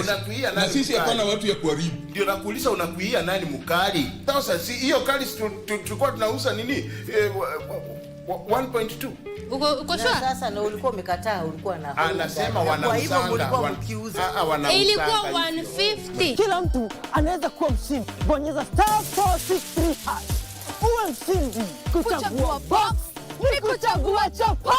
Na sisi hapana watu ya kuharibu. Ndio nakuuliza unakuia nani mkali? Sasa si hiyo kali tulikuwa tunauza nini? 1.2. Uko shua? Sasa na ulikuwa umekataa, ulikuwa na anasema wanausanga. Ilikuwa 150. Kila mtu anaweza kuwa mshindi. Bonyeza *463#. Uwe mshindi. Kuchagua box ni kuchagua chapa.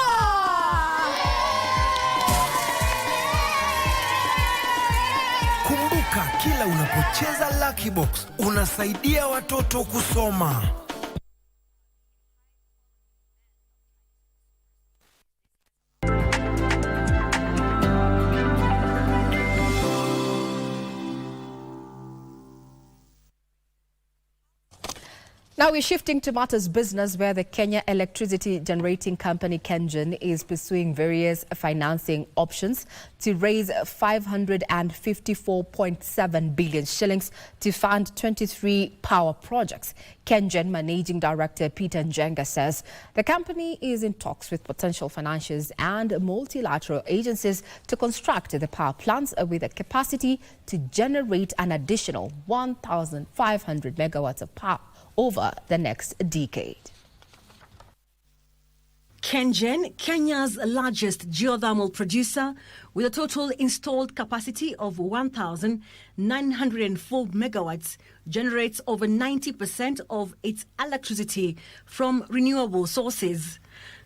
Kumbuka, kila unapocheza Lucky Box unasaidia watoto kusoma. Now we're shifting to Matters Business, where the Kenya electricity generating company KenGen is pursuing various financing options to raise 554.7 billion shillings to fund 23 power projects. KenGen Managing Director Peter Njenga says the company is in talks with potential financiers and multilateral agencies to construct the power plants with a capacity to generate an additional 1,500 megawatts of power over the next decade. KenGen, Kenya's largest geothermal producer, with a total installed capacity of 1,904 megawatts, generates over 90% of its electricity from renewable sources.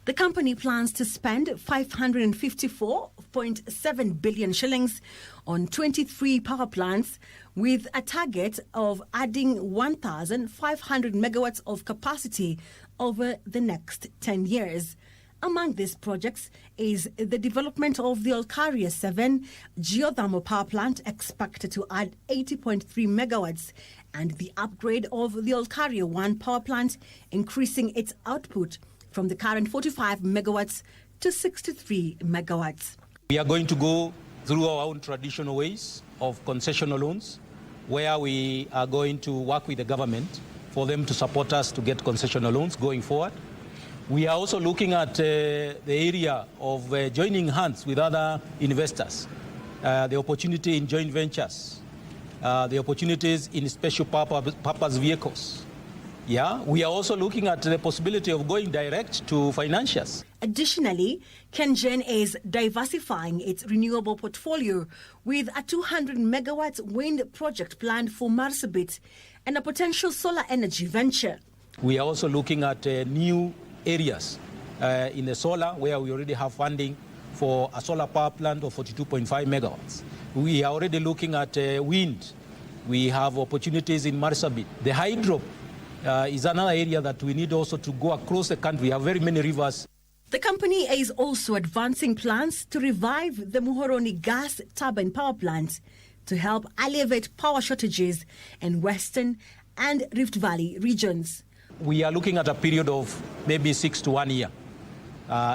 The company plans to spend 554.7 billion shillings on 23 power plants, with a target of adding 1,500 megawatts of capacity over the next 10 years. Among these projects is the development of the Olkaria 7 geothermal power plant, expected to add 80.3 megawatts, and the upgrade of the Olkaria 1 power plant, increasing its output from the current 45 megawatts to 63 megawatts. We are going to go through our own traditional ways of concessional loans, where we are going to work with the government for them to support us to get concessional loans going forward. We are also looking at the area of joining hands with other investors, the opportunity in joint ventures, the opportunities in special purpose vehicles. Yeah, we are also looking at the possibility of going direct to financiers. Additionally, KenGen is diversifying its renewable portfolio with a 200 megawatts wind project planned for Marsabit and a potential solar energy venture. We are also looking at new areas in the solar, where we already have funding for a solar power plant of 42.5 megawatts. We are already looking at wind. We have opportunities in Marsabit. The hydro is another area that we need also to go across the country. We have very many rivers. The company is also advancing plans to revive the Muhoroni gas turbine power plant to help alleviate power shortages in Western and Rift Valley regions. We are looking at a period of maybe 6 to 1 year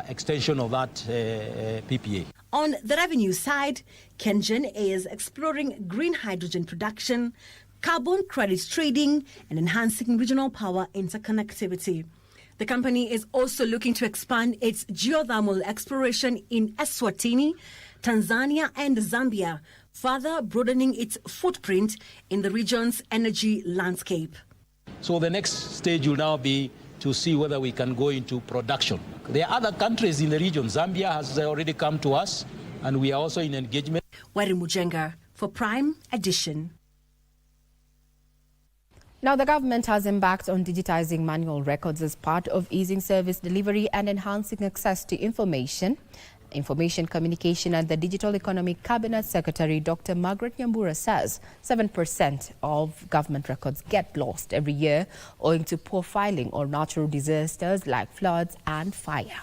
extension of that PPA. On the revenue side, KenGen is exploring green hydrogen production, carbon credits trading, and enhancing regional power interconnectivity. The company is also looking to expand its geothermal exploration in Eswatini, Tanzania, and Zambia, further broadening its footprint in the region's energy landscape. So the next stage will now be to see whether we can go into production. There are other countries in the region. Zambia has already come to us, and we are also in engagement. Wari Mujenga for Prime Edition. Now, the government has embarked on digitizing manual records as part of easing service delivery and enhancing access to information. Information Communication and the Digital Economy Cabinet Secretary Dr. Margaret Nyambura says 7% of government records get lost every year owing to poor filing or natural disasters like floods and fire.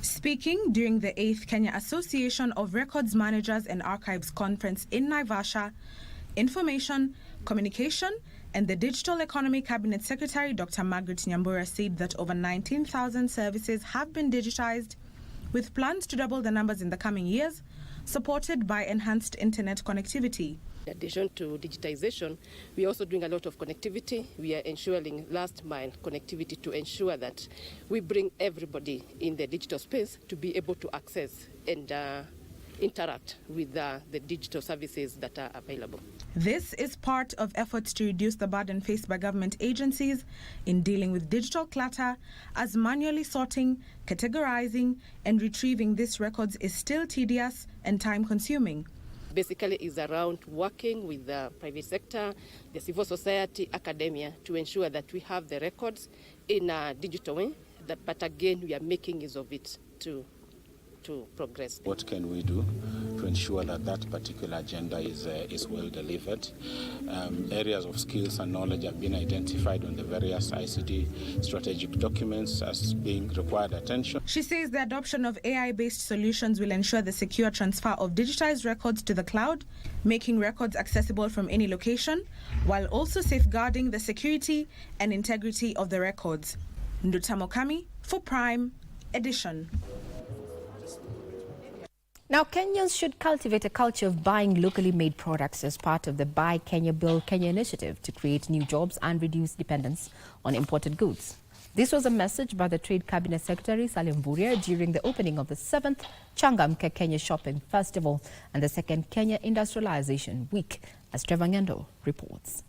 Speaking during the 8th Kenya Association of Records Managers and Archives Conference in Naivasha, Information, Communication and the Digital Economy Cabinet Secretary Dr. Margaret Nyambura said that over 19,000 services have been digitized, with plans to double the numbers in the coming years, supported by enhanced internet connectivity. In addition to digitization, we are also doing a lot of connectivity. We are ensuring last mile connectivity to ensure that we bring everybody in the digital space to be able to access and interact with the digital services that are available. This is part of efforts to reduce the burden faced by government agencies in dealing with digital clutter, as manually sorting, categorizing, and retrieving these records is still tedious and time-consuming. Basically is around working with the private sector, the civil society, academia, to ensure that we have the records in a digital way, but again, we are making use of it to progress. What can we do to ensure that that particular agenda is well delivered? Areas of skills and knowledge have been identified on the various ICT strategic documents as being required attention. She says the adoption of AI-based solutions will ensure the secure transfer of digitized records to the cloud, making records accessible from any location, while also safeguarding the security and integrity of the records. Ndutamokami for Prime Edition. Now, Kenyans should cultivate a culture of buying locally made products as part of the Buy Kenya, Build Kenya initiative to create new jobs and reduce dependence on imported goods. This was a message by the Trade Cabinet Secretary Salim Mvurya during the opening of the 7th Changamka Kenya Shopping Festival and the 2nd Kenya Industrialization Week, as Trevor Ngendo reports.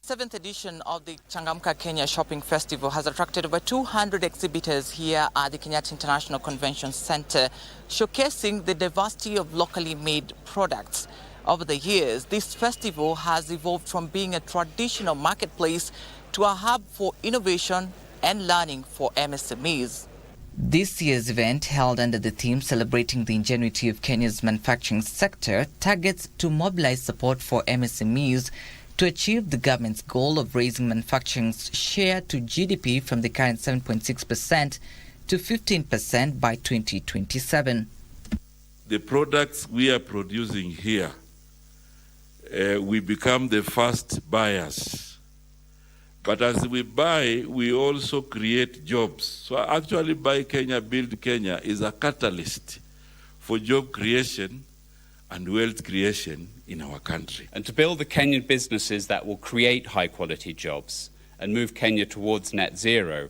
7th edition of the Changamka Kenya Shopping Festival has attracted over 200 exhibitors here at the Kenyatta International Convention Center, showcasing the diversity of locally made products. Over the years, this festival has evolved from being a traditional marketplace to a hub for innovation and learning for MSMEs. This year's event, held under the theme celebrating the ingenuity of Kenya's manufacturing sector, targets to mobilize support for MSMEs to achieve the government's goal of raising manufacturing's share to GDP from the current 7.6% to 15% by 2027. The products we are producing here, we become the first buyers. But as we buy, we also create jobs. So actually, Buy Kenya, Build Kenya is a catalyst for job creation and wealth creation in our country. And to build the Kenyan businesses that will create high-quality jobs and move Kenya towards net zero,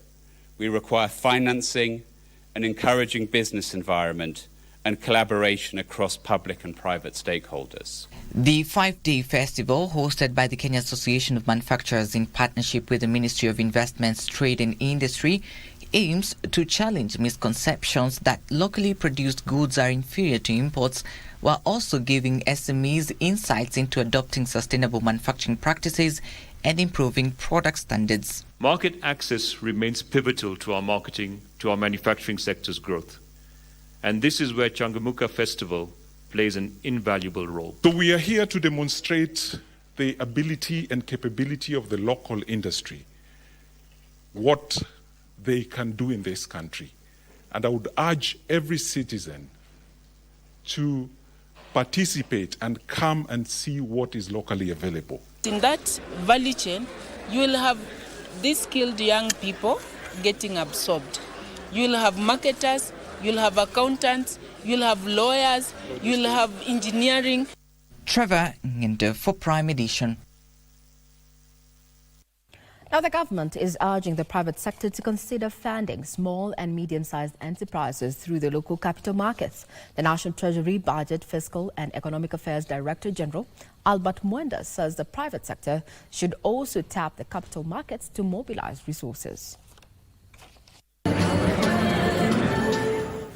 we require financing, an encouraging business environment, and collaboration across public and private stakeholders. The 5-day festival, hosted by the Kenya Association of Manufacturers in partnership with the Ministry of Investments, Trade and Industry, aims to challenge misconceptions that locally produced goods are inferior to imports, while also giving SMEs insights into adopting sustainable manufacturing practices and improving product standards. Market access remains pivotal to our manufacturing sector's growth. And this is where Changamuka Festival plays an invaluable role. So we are here to demonstrate the ability and capability of the local industry, what they can do in this country. And I would urge every citizen to participate and come and see what is locally available. In that value chain, you will have these skilled young people getting absorbed. You will have marketers, you'll have accountants, you'll have lawyers, you'll have engineering. Trevor Ngindo for Prime Edition. Now, the government is urging the private sector to consider funding small and medium-sized enterprises through the local capital markets. The National Treasury Budget, Fiscal and Economic Affairs Director General, Albert Mwenda, says the private sector should also tap the capital markets to mobilize resources.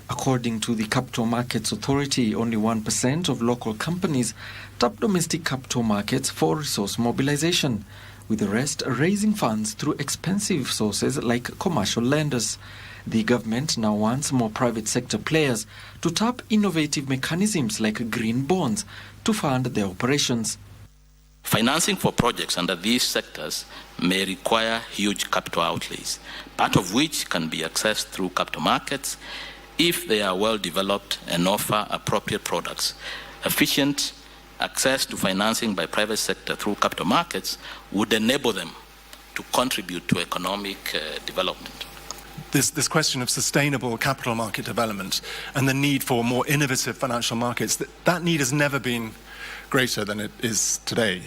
According to the Capital Markets Authority, only 1% of local companies tap domestic capital markets for resource mobilization, with the rest raising funds through expensive sources like commercial lenders. The government now wants more private sector players to tap innovative mechanisms like green bonds to fund their operations. Financing for projects under these sectors may require huge capital outlays, part of which can be accessed through capital markets if they are well developed and offer appropriate products. Efficient access to financing by private sector through capital markets would enable them to contribute to economic development. This question of sustainable capital market development and the need for more innovative financial markets, that need has never been greater than it is today.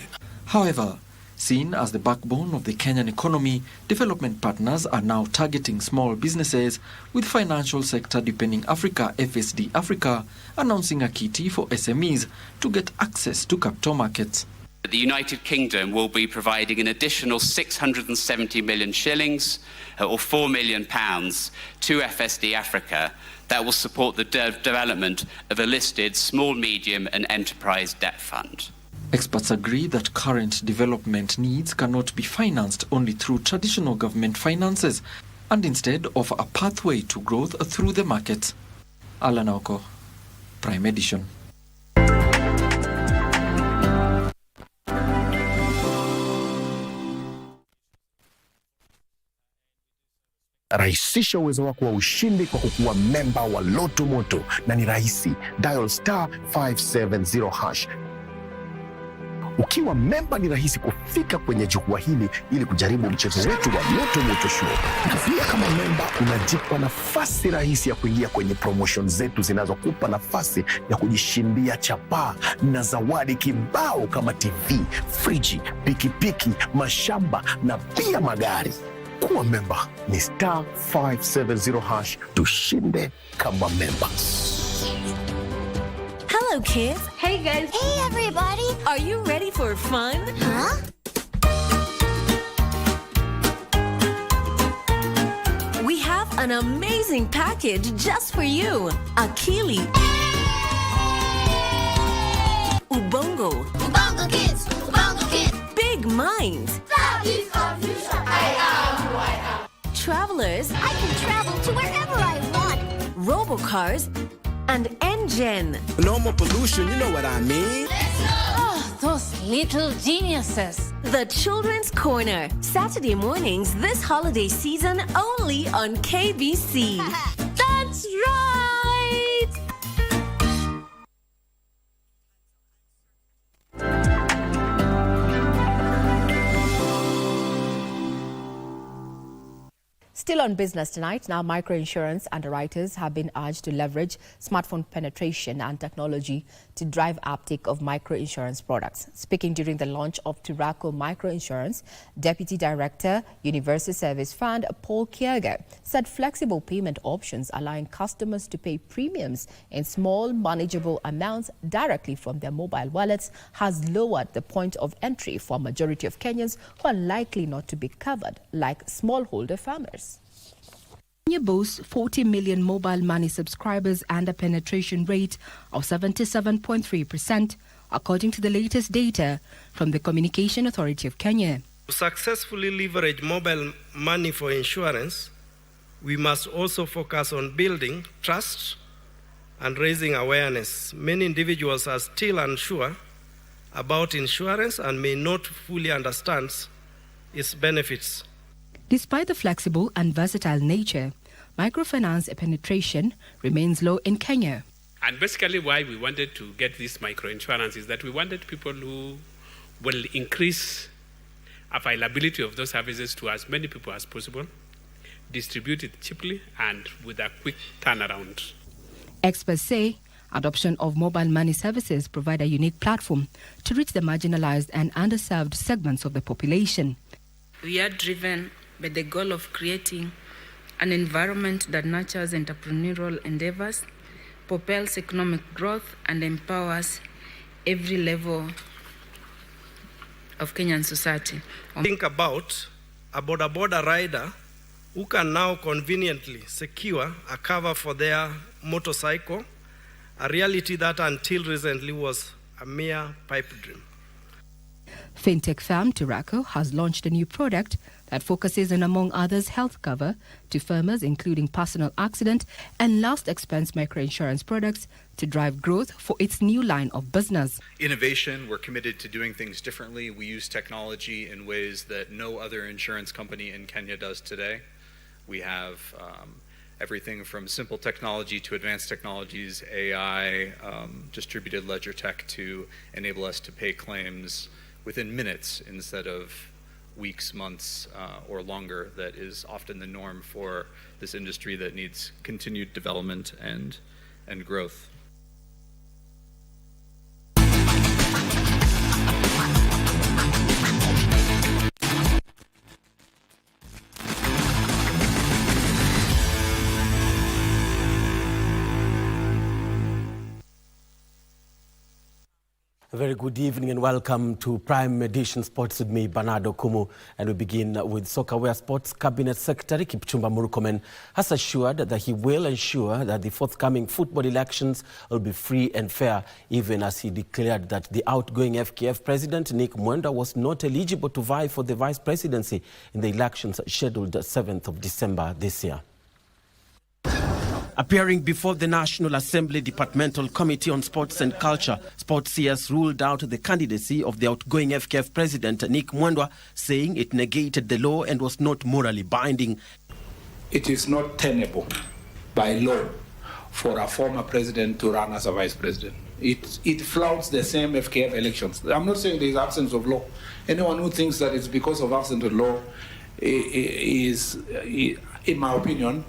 However, seen as the backbone of the Kenyan economy, development partners are now targeting small businesses, with Financial Sector Deepening Africa (FSD Africa) announcing a kitty for SMEs to get access to capital markets. The United Kingdom will be providing an additional 670 million shillings or £4 million to FSD Africa that will support the development of a listed small, medium and enterprise debt fund. Experts agree that current development needs cannot be financed only through traditional government finances and instead offer a pathway to growth through the market. Alan Oko, Prime Edition. Rahisisha uwezo wako wa ushindi kwa kukuwa memba wa Loto Moto, na ni rahisi. Dial *570#. Ukiwa memba ni rahisi kufika kwenye jukwaa hili ili kujaribu mchezo wetu wa Loto Moto Show. Na pia kama memba unajipa nafasi rahisi ya kuingia kwenye promotion zetu zinazokupa nafasi ya kujishindia chapaa na zawadi kibao kama TV, friji, pikipiki, mashamba na pia magari. Kuwa memba ni *570#. Tushinde kama members. Hello, kids. Hey, guys. Hey, everybody. Are you ready for fun? Huh? We have an amazing package just for you. Akili. Ubongo. Ubongo kids. Ubongo kids. Big minds. That is our future. I am who I am. Travelers. I can travel to wherever I want. Robocars. And engine. No more pollution, you know what I mean. Oh, those little geniuses. The Children's Corner. Saturday mornings this holiday season only on KBC. That's right! Still on business tonight, now microinsurance underwriters have been urged to leverage smartphone penetration and technology to drive uptake of microinsurance products. Speaking during the launch of Turaco Microinsurance, Deputy Director, Universal Service Fund, Paul Kierga, said flexible payment options allowing customers to pay premiums in small, manageable amounts directly from their mobile wallets has lowered the point of entry for a majority of Kenyans who are likely not to be covered, like smallholder farmers. Kenya boasts 40 million mobile money subscribers and a penetration rate of 77.3%, according to the latest data from the Communication Authority of Kenya. To successfully leverage mobile money for insurance, we must also focus on building trust and raising awareness. Many individuals are still unsure about insurance and may not fully understand its benefits. Despite the flexible and versatile nature, microfinance penetration remains low in Kenya. And basically why we wanted to get this microinsurance is that we wanted people who will increase availability of those services to as many people as possible, distribute it cheaply and with a quick turnaround. Experts say adoption of mobile money services provide a unique platform to reach the marginalized and underserved segments of the population. We are driven by the goal of creating an environment that nurtures entrepreneurial endeavors, propels economic growth, and empowers every level of Kenyan society. Think about a border rider who can now conveniently secure a cover for their motorcycle, a reality that until recently was a mere pipe dream. Fintech firm Turaco has launched a new product that focuses on, among others, health cover to farmers, including personal accident and last expense microinsurance products to drive growth for its new line of business. Innovation, we're committed to doing things differently. We use technology in ways that no other insurance company in Kenya does today. We have everything from simple technology to advanced technologies, AI, distributed ledger tech to enable us to pay claims within minutes instead of weeks, months, or longer. That is often the norm for this industry that needs continued development and growth. A very good evening and welcome to Prime Edition Sports with me, Bernardo Kumu. And we begin with soccer, where Sports Cabinet Secretary Kipchumba Murkomen has assured that he will ensure that the forthcoming football elections will be free and fair, even as he declared that the outgoing FKF President Nick Mwendwa was not eligible to vie for the vice presidency in the elections scheduled 7th of December this year. Appearing before the National Assembly Departmental Committee on Sports and Culture, Sports CS ruled out the candidacy of the outgoing FKF President Nick Mwendwa, saying it negated the law and was not morally binding. It is not tenable by law for a former president to run as a vice president. It flouts the same FKF elections. I'm not saying there is absence of law. Anyone who thinks that it's because of absence of law is, in my opinion,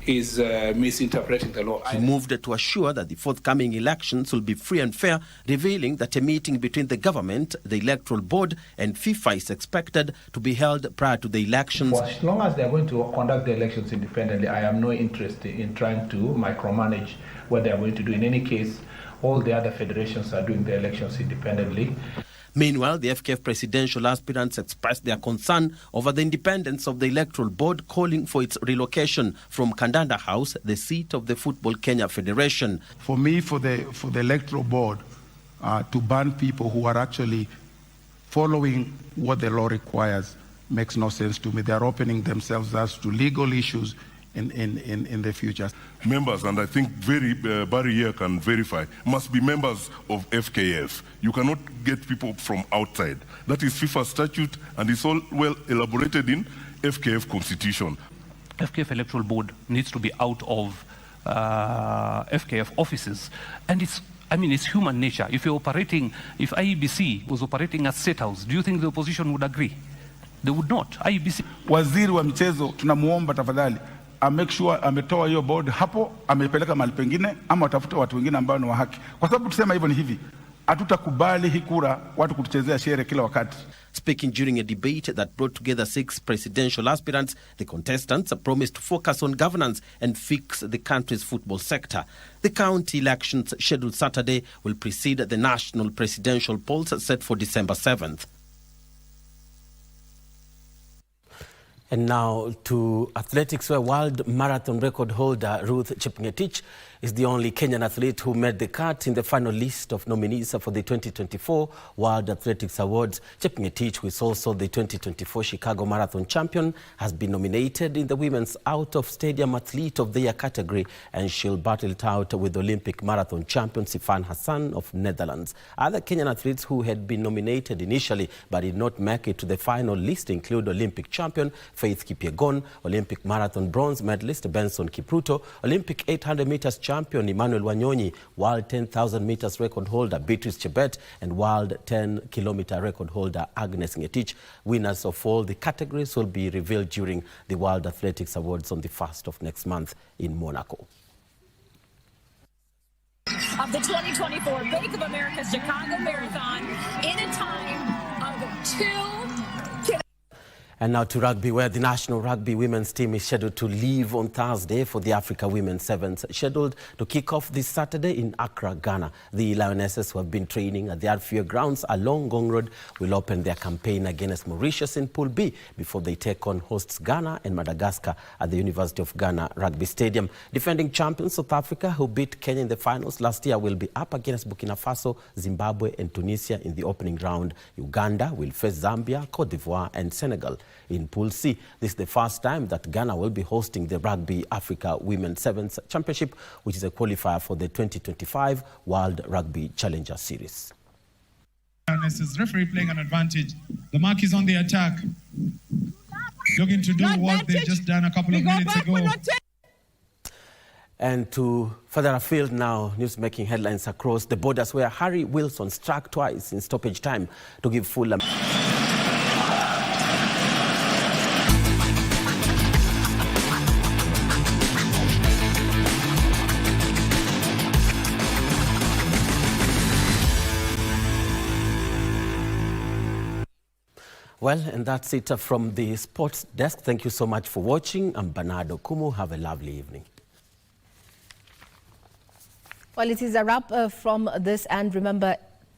is misinterpreting the law. He moved to assure that the forthcoming elections will be free and fair, revealing that a meeting between the government, the Electoral Board and FIFA is expected to be held prior to the elections. For as long as they are going to conduct the elections independently, I have no interest in trying to micromanage what they are going to do. In any case, all the other federations are doing the elections independently. Meanwhile, the FKF presidential aspirants expressed their concern over the independence of the Electoral Board, calling for its relocation from Kandanda House, the seat of the Football Kenya Federation. For me, for the Electoral Board to ban people who are actually following what the law requires makes no sense to me. They are opening themselves up to legal issues in the future. Members, and I think Barry here can verify, must be members of FKF. You cannot get people from outside. That is FIFA statute, and it's all well elaborated in FKF constitution. FKF Electoral Board needs to be out of FKF offices, and it's human nature. If IEBC was operating as State House, do you think the opposition would agree? They would not. IEBC. Waziri wa michezo tunamuomba tafadhali make sure ametoa hiyo board hapo, amepeleka mahali pengine, ama watafuta watu wengine ambao ni wa haki. Kwa sababu tusema hivyo ni hivi, hatutakubali hii kura watu kutuchezea shere kila wakati. Speaking during a debate that brought together 6 presidential aspirants, the contestants promised to focus on governance and fix the country's football sector. The county elections scheduled Saturday will precede the national presidential polls set for December 7th. And now to athletics, where world marathon record holder Ruth Chepngetich is the only Kenyan athlete who made the cut in the final list of nominees for the 2024 World Athletics Awards. Chepngetich, who is also the 2024 Chicago Marathon champion, has been nominated in the Women's Out-of-Stadium Athlete of the Year category, and she'll battle it out with Olympic marathon champion Sifan Hassan of Netherlands. Other Kenyan athletes who had been nominated initially but did not make it to the final list include Olympic champion Faith Kipyegon, Olympic marathon bronze medalist Benson Kipruto, Olympic 800 meters champion Emmanuel Wanyonyi, world 10,000 meters record holder Beatrice Chebet, and world 10-kilometer record holder Agnes Ngetich. Winners of all the categories will be revealed during the World Athletics Awards on the 1st of next month in Monaco. Of the 2024 Bank of America Chicago Marathon in a time of 2. And now to rugby, where the national rugby women's team is scheduled to leave on Thursday for the Africa Women's Sevens, scheduled to kick off this Saturday in Accra, Ghana. The Lionesses, who have been training at the Arfia grounds along Gong Road, will open their campaign against Mauritius in Pool B before they take on hosts Ghana and Madagascar at the University of Ghana Rugby Stadium. Defending champions South Africa, who beat Kenya in the finals last year, will be up against Burkina Faso, Zimbabwe and Tunisia in the opening round. Uganda will face Zambia, Cote d'Ivoire and Senegal. In Pool C, this is the first time that Ghana will be hosting the Rugby Africa Women's Sevens Championship, which is a qualifier for the 2025 World Rugby Challenger Series. This is referee playing an advantage. The mark is on the attack, looking to do what they just done a couple of minutes ago. And to further afield now, news making headlines across the borders, where Harry Wilson struck twice in stoppage time to give full... Well, and that's it from the sports desk. Thank you so much for watching. I'm Bernardo Kumu. Have a lovely evening. Well, it is a wrap from this, and remember,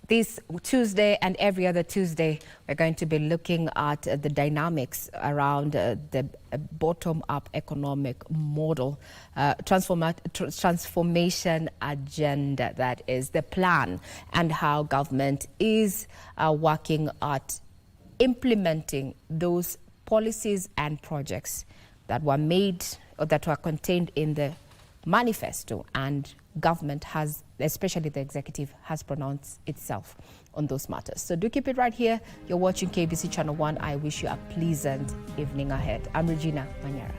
this Tuesday and every other Tuesday, we're going to be looking at the dynamics around the bottom-up economic model, transformation agenda, that is the plan, and how government is working at implementing those policies and projects that were made or that were contained in the manifesto, and government has, especially the executive, has pronounced itself on those matters. So do keep it right here. You're watching KBC Channel 1. I wish you a pleasant evening ahead. I'm Regina Manyara.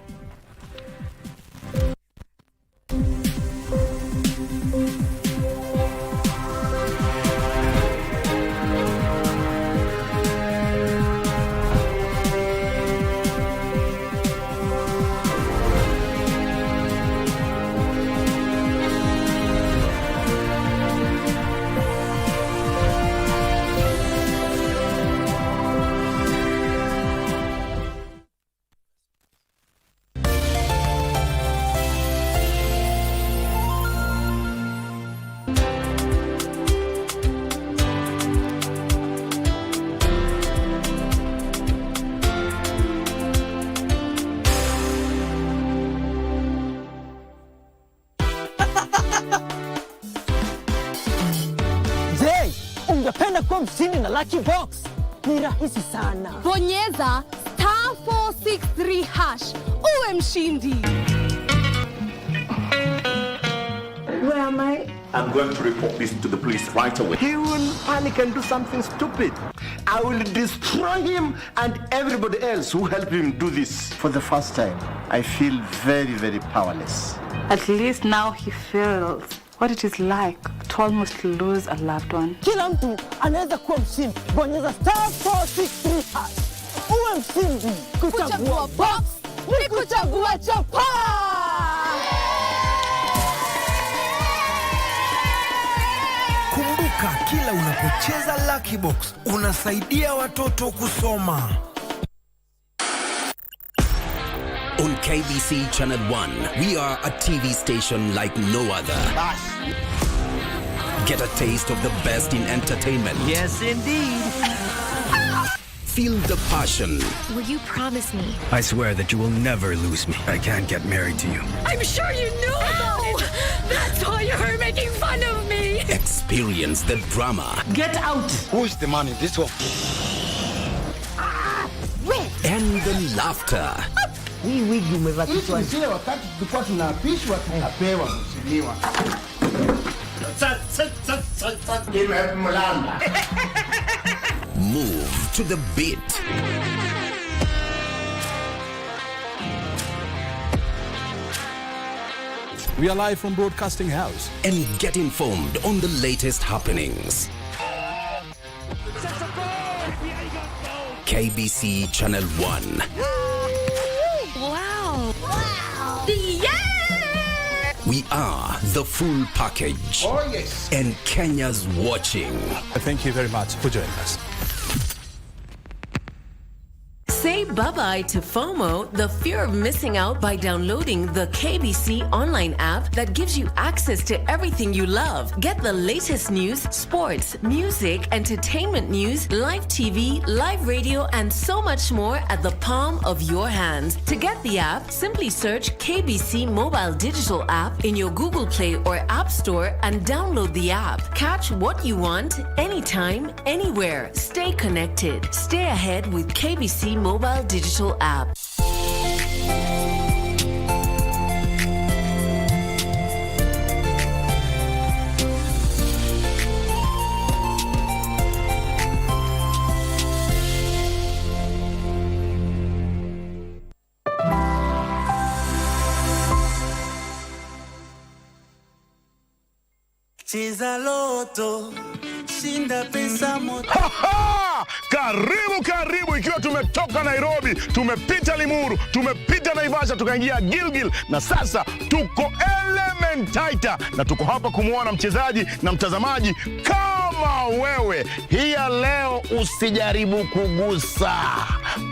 Ungependa kuwa mshindi na Lucky Box? Ni rahisi sana. Bonyeza *463# uwe mshindi. Where am I? I'm going to report this to the police right away. He will panic and do something stupid. I will destroy him and everybody else who helped him do this. For the first time, I feel very, very powerless. At least now he feels what it is like to almost lose a loved one. Kila mtu anaweza kuwa mshindi. Bonyeza *463# uwe mshindi. Kuchagua box ni kuchagua chapa. Kumbuka, kila unapocheza Lucky Box unasaidia watoto kusoma. On KBC Channel 1, we are a TV station like no other. Get a taste of the best in entertainment. Yes, indeed. Feel the passion. Will you promise me? I swear that you will never lose me. I can't get married to you. I'm sure you knew about it. That's why you're making fun of me. Experience the drama. Get out. Who's the man in this one? And the laughter. Hii wigi umevakishwa. Sile wakati tulikuwa tunaapishwa tunapewa mheshimiwa. Move to the beat. We are live from Broadcasting House. And get informed on the latest happenings. KBC Channel 1. Wow. Yeah! We are the full package. Oh, yes. And Kenya's watching. Thank you very much for joining us. Say bye-bye to FOMO, the fear of missing out, by downloading the KBC Online app that gives you access to everything you love. Get the latest news, sports, music, entertainment news, live TV, live radio, and so much more at the palm of your hands. To get the app, simply search KBC Mobile Digital App in your Google Play or App Store and download the app. Catch what you want, anytime, anywhere. Stay connected. Stay ahead with KBC Mobile Digital App. Cheza Loto, shinda pesa moto. Karibu ikiwa tumetoka Nairobi, tumepita Limuru, tumepita Naivasha, tukaingia Gilgil na sasa tuko Elementaita na tuko hapa kumuona mchezaji na mtazamaji kama wewe. Hii leo usijaribu kugusa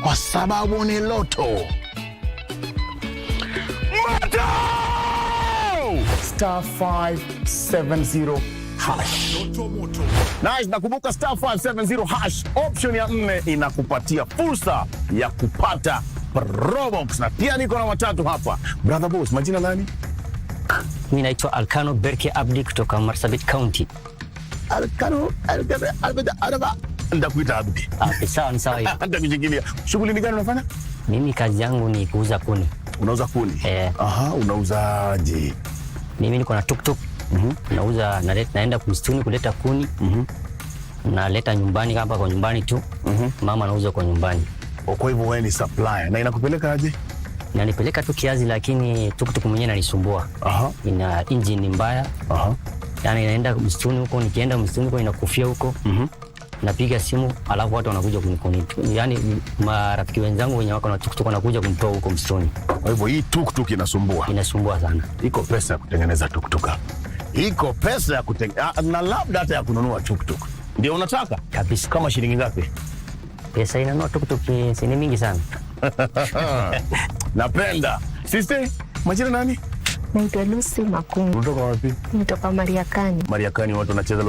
kwa sababu ni Loto. Moto! *570# Nice, nakumbuka *570# option ya 4 inakupatia fursa ya kupata Probox, na pia niko na watatu hapa. Brother boss, majina nani? Mimi naitwa Alkano Berke Abdi kutoka Marsabit County. Alkano ndakuita Abdi. Sawa sawa. Ndakujigilia. Shughuli ni gani unafanya? Mimi kazi yangu ni kuuza kuni. Unauza kuni? Aha, unauzaje? Mimi niko na tuktuk. Nauza, naenda msituni kuleta kuni. Naleta nyumbani hapa kwa nyumbani tu. Mama anauza kwa nyumbani. Kwa hivyo wewe ni supplier. Na inakupeleka aje? Inanipeleka tu kiasi, lakini tuktuk mwenyewe inanisumbua. Ina engine mbaya. Yaani inaenda msituni huko, nikienda msituni huko inakufia huko. Napiga simu alafu watu wanakuja kunikoni. Yaani marafiki wenzangu wenye wako na tuktuk wanakuja kunitoa huko msituni. Kwa hivyo hii tuktuk inasumbua. Inasumbua sana. Iko pesa ya kutengeneza tuktuk. Iko pesa ya kutengeneza na labda hata ya kununua tuktuk. Ndio unataka? Kabisa. Kama shilingi ngapi? Pesa inanunua tuktuk ni mingi sana. Napenda. Sister, majina nani? Naitwa Lucy Makungu. Kutoka wapi? Kutoka Mariakani. Mariakani watu wanacheza Loto.